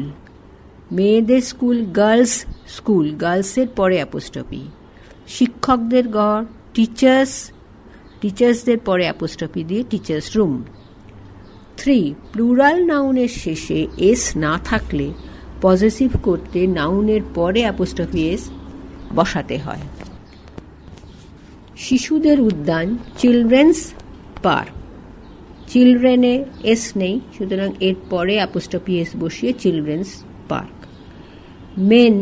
মেয়েদের স্কুল, গার্লস স্কুল, গার্লসের পরে অ্যাপোস্ট্রফি। শিক্ষকদের ঘর, টিচার্স, টিচার্সদের পরে অ্যাপোস্ট্রফি দিয়ে টিচার্স রুম। 3. প্লুরাল নাউনের শেষে এস না থাকলে পজেসিভ করতে নাউনের পরে অ্যাপোস্ট্রফি এস বসাতে হয়। শিশুদের উদ্যান, চিলড্রেন্স পার্ক। চিলড্রেনে এস নেই, সুতরাং এর পরে অ্যাপোস্ট্রফি এস বসিয়ে চিলড্রেন্স পার্ক। মেন,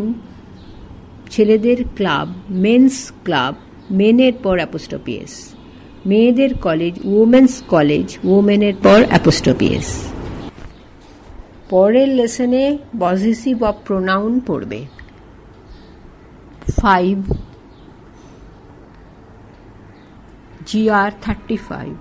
ছেলেদের ক্লাব, মেন্স ক্লাব, মেনের পর অ্যাপোস্ট্রফি এস। মেয়েদের কলেজ, ওমেন্স কলেজ, ওমেনের পর অ্যাপোস্ট্রফি এস। পরের লেসনে পজেসিভ অফ প্রোনাউন পড়বে। 5 GR 35